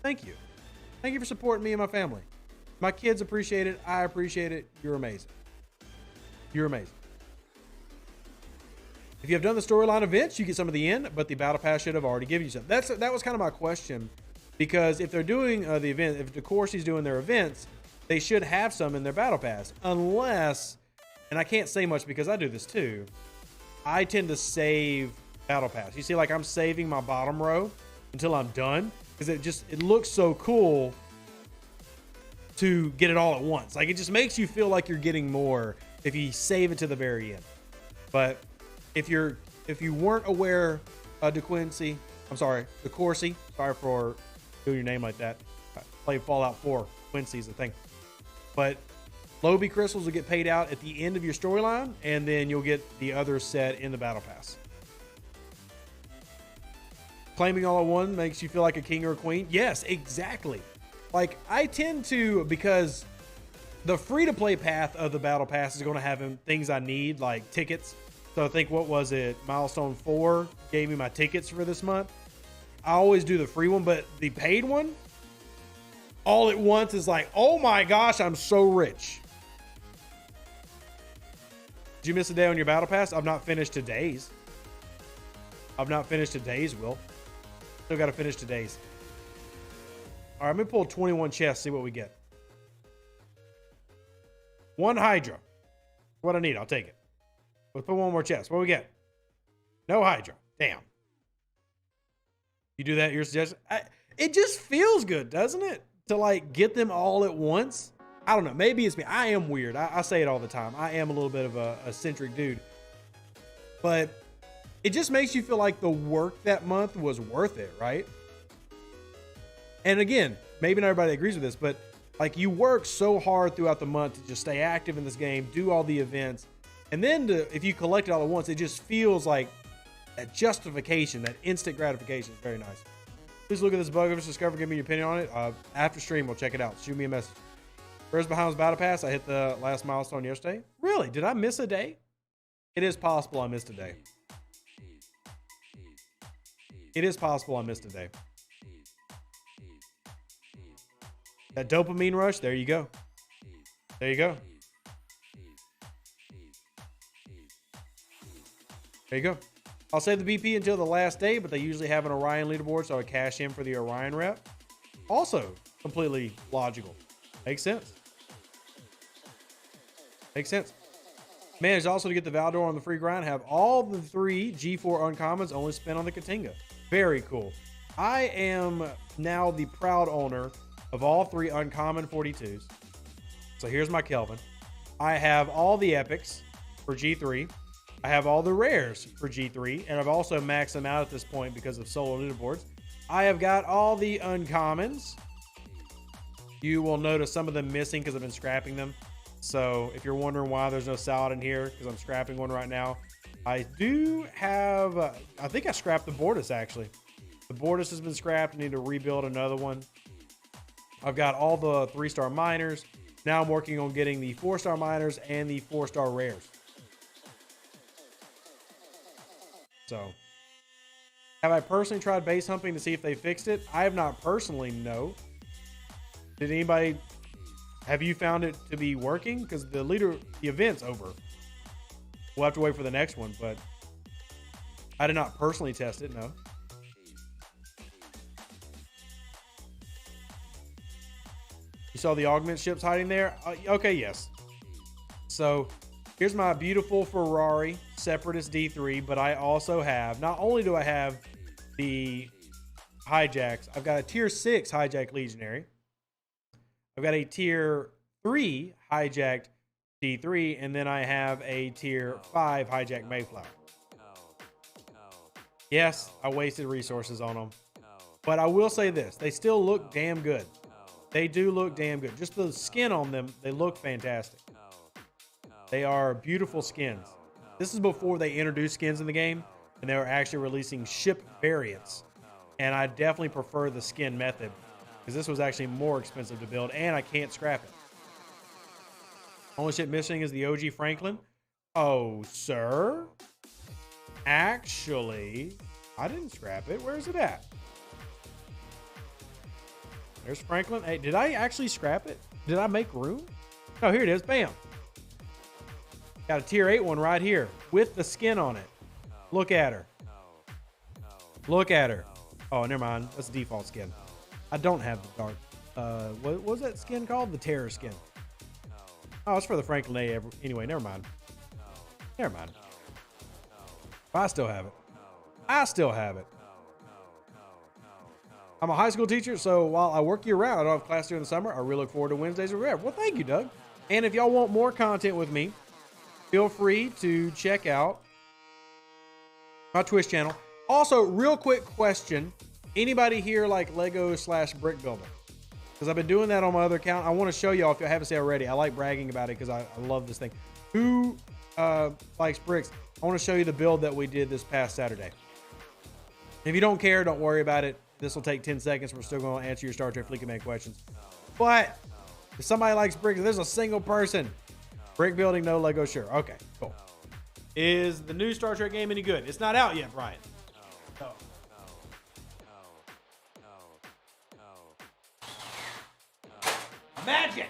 Thank you. Thank you for supporting me and my family. My kids appreciate it. I appreciate it. You're amazing. You're amazing. If you have done the storyline events, you get some of the end, but the battle pass should have already given you some. That was kind of my question, because if they're doing the event, if DeCourcy's doing their events, they should have some in their battle pass, unless, and I can't say much because I do this too, I tend to save battle pass. You see, like, I'm saving my bottom row until I'm done, because it looks so cool to get it all at once. Like, it just makes you feel like you're getting more if you save it to the very end. But if you weren't aware, DeQuincy, DeCourcy, sorry for doing your name like that. I played Fallout 4. Quincy's the thing. But Lobby crystals will get paid out at the end of your storyline, and then you'll get the other set in the battle pass. Claiming all at one makes you feel like a king or a queen. Yes, exactly. Like, I tend to, because the free-to-play path of the battle pass is going to have things I need, like tickets. So I think, what was it? Milestone 4 gave me my tickets for this month. I always do the free one, but the paid one, all at once, is like, oh my gosh, I'm so rich. Did you miss a day on your battle pass? I've not finished today's. Will. Still got to finish today's. All right, I'm going to pull 21 chests, see what we get. 1 Hydra. What I need, I'll take it. Let's put 1 more chest. What we get? No Hydra. Damn. You do that, your suggestion? It just feels good, doesn't it? To, like, get them all at once. I don't know. Maybe it's me. I am weird. I say it all the time. I am a little bit of a eccentric dude. But it just makes you feel like the work that month was worth it, right? And again, maybe not everybody agrees with this, but like, you work so hard throughout the month to just stay active in this game, do all the events. And then if you collect it all at once, it just feels like that justification, that instant gratification is very nice. Please look at this bug I've just discovered. Give me your opinion on it. After stream, we'll check it out. Shoot me a message. Where's Baham's Battle Pass? I hit the last milestone yesterday. Really? Did I miss a day? It is possible I missed a day. It is possible I missed a day. That dopamine rush, there you go. There you go. There you go. I'll save the BP until the last day, but they usually have an Orion leaderboard, so I cash in for the Orion rep. Also, completely logical. Makes sense. Makes sense. Managed also to get the Valdor on the free grind. Have all the 3 G4 uncommons only spent on the Katinga. Very cool. I am now the proud owner of all 3 uncommon 42s. So here's my Kelvin. I have all the epics for G3. I have all the rares for G3, and I've also maxed them out at this point because of solo leaderboards. I have got all the uncommons. You will notice some of them missing because I've been scrapping them. So if you're wondering why there's no salad in here, because I'm scrapping one right now. I do have, I think I scrapped the Bortus actually. The Bortus has been scrapped. I need to rebuild another one. I've got all the 3-star miners. Now I'm working on getting the 4-star miners and the 4-star rares. So, have I personally tried base humping to see if they fixed it? I have not personally, no. Did anybody, have you found it to be working? Because the event's over. We'll have to wait for the next one, but I did not personally test it, no. You saw the augment ships hiding there? Okay, yes. So, here's my beautiful Ferrari Separatist D3, but I also have, not only do I have the hijacks, I've got a tier 6 hijack Legionary. I've got a tier 3 hijacked D3, and then I have a tier 5 hijack Mayflower. Yes, I wasted resources on them, but I will say this, they still look damn good. They do look damn good. Just the skin on them, they look fantastic. They are beautiful skins. This is before they introduced skins in the game, and they were actually releasing ship variants. And I definitely prefer the skin method, because this was actually more expensive to build, and I can't scrap it. Only ship missing is the OG Franklin. Oh, sir. Actually, I didn't scrap it. Where is it at? There's Franklin. Hey, did I actually scrap it? Did I make room? Oh, here it is. Bam. Got a tier 8 one right here with the skin on it. Look at her. Look at her. Oh, never mind. That's the default skin. I don't have the dark. What was that skin called? The Terror skin. Oh, it's for the Franklin A. Anyway, never mind. Never mind. I still have it. I still have it. I'm a high school teacher, so while I work year round, I don't have class during the summer. I really look forward to Wednesdays with Rev. Well, thank you, Doug. And if y'all want more content with me, feel free to check out my Twitch channel. Also, real quick question. Anybody here like Lego / brick building? Because I've been doing that on my other account. I want to show y'all if you haven't seen already. I like bragging about it because I love this thing. Who likes bricks? I want to show you the build that we did this past Saturday. If you don't care, don't worry about it. This will take 10 seconds. We're still going to answer your Star Trek Fleet Command questions. But if somebody likes bricks, there's a single person. Brick building, no Lego, sure. Okay, cool. Is the new Star Trek game any good? It's not out yet, Brian. No. Magic!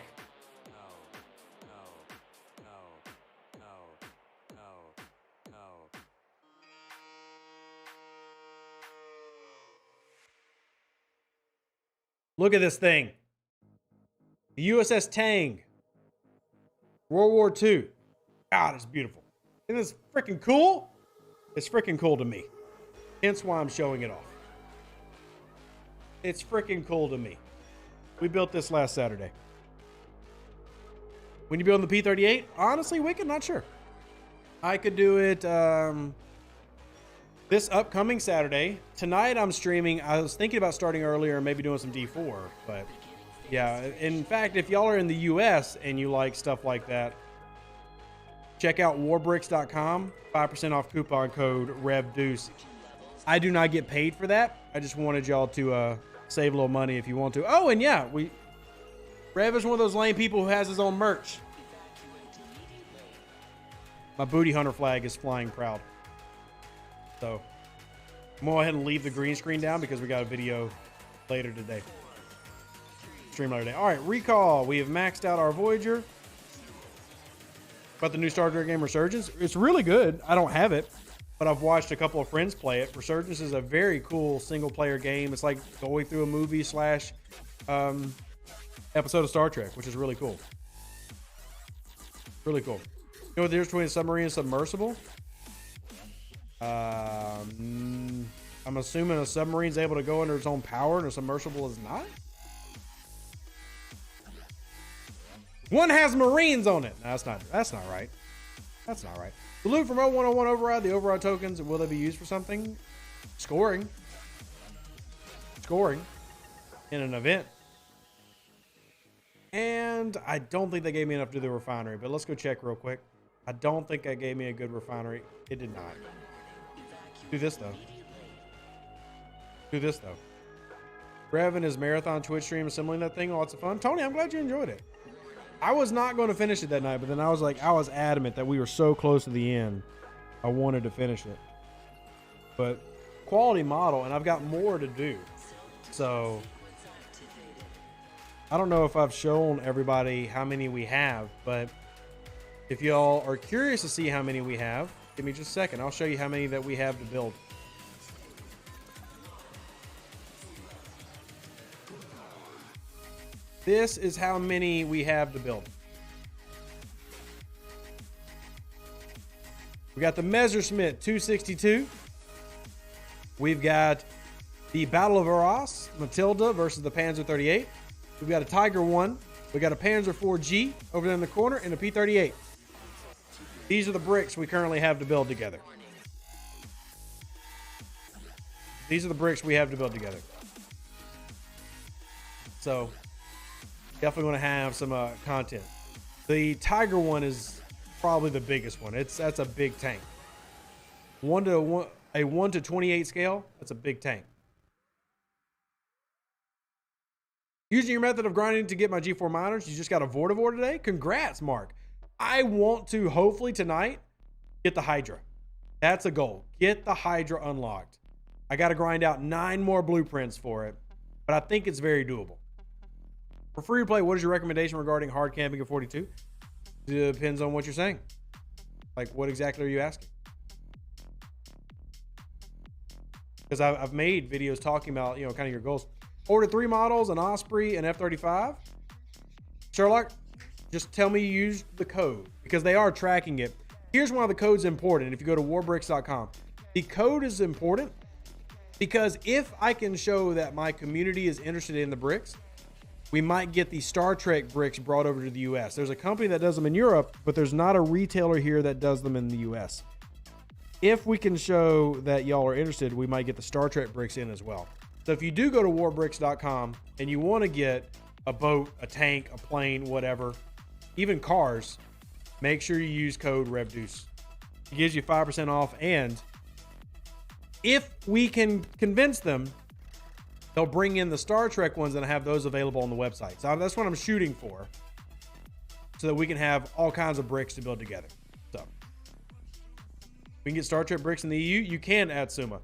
Look at this thing. The USS Tang. World War II. God, it's beautiful. Isn't this freaking cool? It's freaking cool to me. Hence why I'm showing it off. It's freaking cool to me. We built this last Saturday. When you build the P-38, honestly, Wicked, not sure. I could do it this upcoming Saturday. Tonight I'm streaming. I was thinking about starting earlier and maybe doing some D4, but yeah. In fact, if y'all are in the US and you like stuff like that, check out warbricks.com. 5% off coupon code REVDeuce. I do not get paid for that. I just wanted y'all to save a little money if you want to. Oh, and yeah, Rev is one of those lame people who has his own merch. My booty hunter flag is flying proud. So I'm going to go ahead and leave the green screen down because we got a video later today. Stream later today. All right, recall. We have maxed out our Voyager. About the new Star Trek game Resurgence. It's really good. I don't have it, but I've watched a couple of friends play it. Resurgence is a very cool single player game. It's like going through a movie / episode of Star Trek, which is really cool. Really cool. You know what the difference between a submarine and submersible? I'm assuming a submarine's able to go under its own power and a submersible is not. One has Marines on it. No, that's not right. That's not right. The loot from 0101 override, the override tokens, will they be used for something? Scoring in an event. And I don't think they gave me enough to do the refinery, but let's go check real quick. I don't think that gave me a good refinery. It did not. Do this though. Rev and his marathon Twitch stream assembling that thing. Lots of fun. Tony, I'm glad you enjoyed it. I was not going to finish it that night, but then I was adamant that we were so close to the end. I wanted to finish it. But quality model, and I've got more to do. So I don't know if I've shown everybody how many we have, but if y'all are curious to see how many we have, give me just a second. I'll show you how many that we have to build. This is how many we have to build. We got the Messerschmitt 262. We've got the Battle of Arras, Matilda versus the Panzer 38. We've got a Tiger 1. We got a Panzer 4G over there in the corner and a P-38. These are the bricks we currently have to build together. These are the bricks we have to build together. So definitely going to have some content. The Tiger 1 is probably the biggest one. That's a big tank. A 1 to 28 scale. That's a big tank. Using your method of grinding to get my G4 miners, you just got a Vortivore today? Congrats, Mark. I want to, hopefully tonight, get the Hydra. That's a goal. Get the Hydra unlocked. I got to grind out 9 more blueprints for it, but I think it's very doable. For free to play, what is your recommendation regarding hard camping at 42? Depends on what you're saying. Like, what exactly are you asking? Because I've made videos talking about, kind of your goals. Order 3 models, an Osprey, an F-35. Sherlock, just tell me you used the code because they are tracking it. Here's why the code's important. If you go to warbricks.com, the code is important Because if I can show that my community is interested in the bricks, we might get the Star Trek bricks brought over to the US. There's a company that does them in Europe, but there's not a retailer here that does them in the US. If we can show that y'all are interested, we might get the Star Trek bricks in as well. So if you do go to warbricks.com and you want to get a boat, a tank, a plane, whatever, even cars, make sure you use code REVDEUCE. It gives you 5% off, and if we can convince them, they'll bring in the Star Trek ones and have those available on the website. So that's what I'm shooting for, so that we can have all kinds of bricks to build together. So we can get Star Trek bricks in the EU. You can add Suma.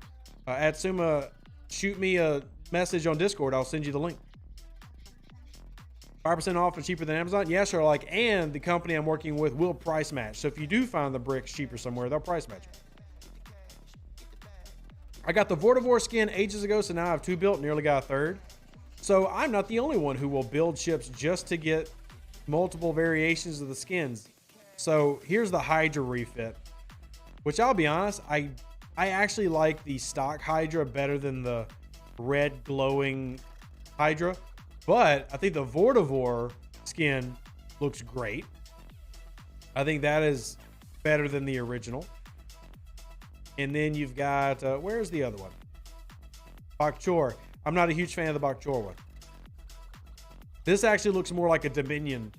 Add Suma, shoot me a message on Discord. I'll send you the link. 5% off and cheaper than Amazon. Yes, Sherlock. And the company I'm working with will price match. So if you do find the bricks cheaper somewhere, they'll price match it. I got the Voyager skin ages ago, so now I have 2 built, nearly got a 3rd. So I'm not the only one who will build ships just to get multiple variations of the skins. So here's the Hydra refit, which I'll be honest, I actually like the stock Hydra better than the red glowing Hydra. But I think the Voyager skin looks great. I think that is better than the original. And then you've got, where's the other one? Bok Chor. I'm not a huge fan of the Bok Chor one. This actually looks more like a Dominion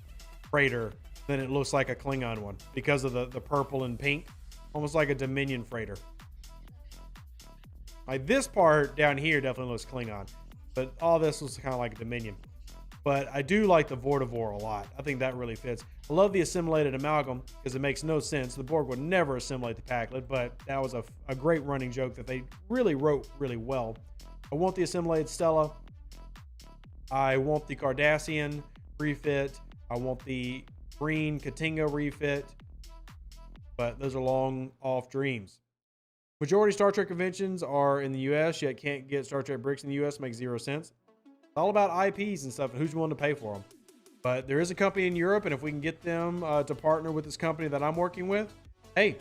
freighter than it looks like a Klingon one because of the purple and pink. Almost like a Dominion freighter. Like this part down here definitely looks Klingon, but all this looks kind of like a Dominion. But I do like the Voyager a lot. I think that really fits. I love the assimilated amalgam because it makes no sense. The Borg would never assimilate the packlet, but that was a great running joke that they really wrote really well. I want the assimilated Stella. I want the Cardassian refit. I want the green Katinga refit. But those are long off dreams. Majority Star Trek conventions are in the US, yet can't get Star Trek bricks in the US. Makes 0 sense. It's all about IPs and stuff and who's willing to pay for them. But there is a company in Europe, and if we can get them to partner with this company that I'm working with, hey,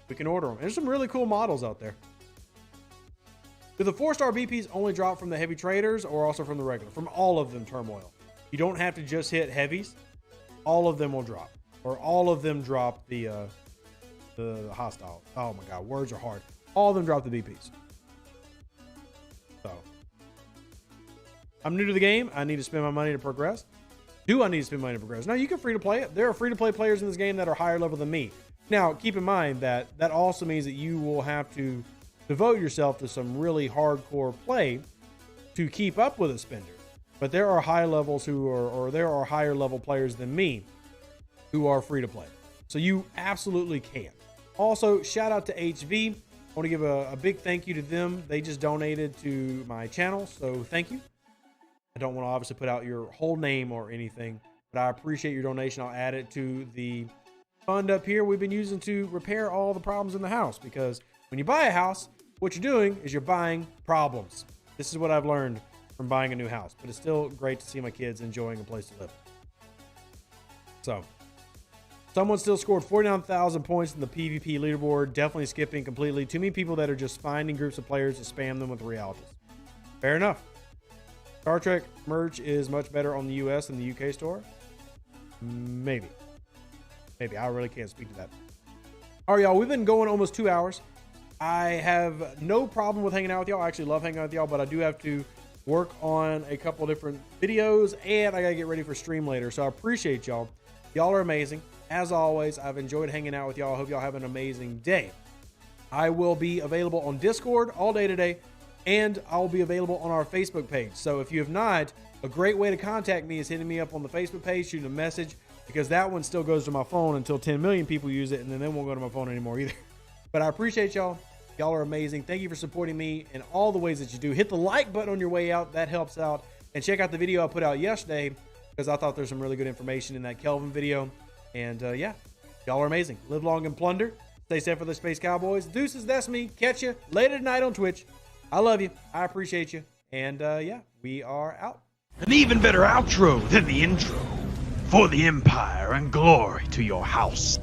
we can order them. There's some really cool models out there. Do the 4-star BPs only drop from the heavy traders or also from the regular? From all of them, Turmoil. You don't have to just hit heavies. All of them will drop. Or all of them drop the hostile. Oh my God, words are hard. All of them drop the BPs. So, I'm new to the game. I need to spend my money to progress. Do I need to spend money to progress? No, you can free to play it. There are free to play players in this game that are higher level than me. Now, keep in mind that that also means that you will have to devote yourself to some really hardcore play to keep up with a spender. But there are high levels there are higher level players than me who are free to play. So you absolutely can. Also, shout out to HV. I want to give a big thank you to them. They just donated to my channel, so thank you. I don't want to obviously put out your whole name or anything, but I appreciate your donation. I'll add it to the fund up here we've been using to repair all the problems in the house, because when you buy a house, what you're doing is you're buying problems. This is what I've learned from buying a new house, but it's still great to see my kids enjoying a place to live. So, someone still scored 49,000 points in the PvP leaderboard, definitely skipping completely. Too many people that are just finding groups of players to spam them with realities. Fair enough. Star Trek merch is much better on the US than the UK store. Maybe. I really can't speak to that. All right, y'all, we've been going almost 2 hours. I have no problem with hanging out with y'all. I actually love hanging out with y'all, but I do have to work on a couple different videos, and I gotta get ready for stream later. So I appreciate y'all. Y'all are amazing. As always, I've enjoyed hanging out with y'all. I hope y'all have an amazing day. I will be available on Discord all day today, and I'll be available on our Facebook page. So if you have not, a great way to contact me is hitting me up on the Facebook page, shooting a message, because that one still goes to my phone until 10 million people use it, and then they won't go to my phone anymore either. But I appreciate y'all. Y'all are amazing. Thank you for supporting me in all the ways that you do. Hit the like button on your way out. That helps out. And check out the video I put out yesterday, because I thought there's some really good information in that Kelvin video. And yeah, y'all are amazing. Live long and plunder. Stay safe for the Space Cowboys. Deuces, that's me. Catch you later tonight on Twitch. I love you. I appreciate you. And yeah, we are out. An even better outro than the intro. For the Empire and glory to your house.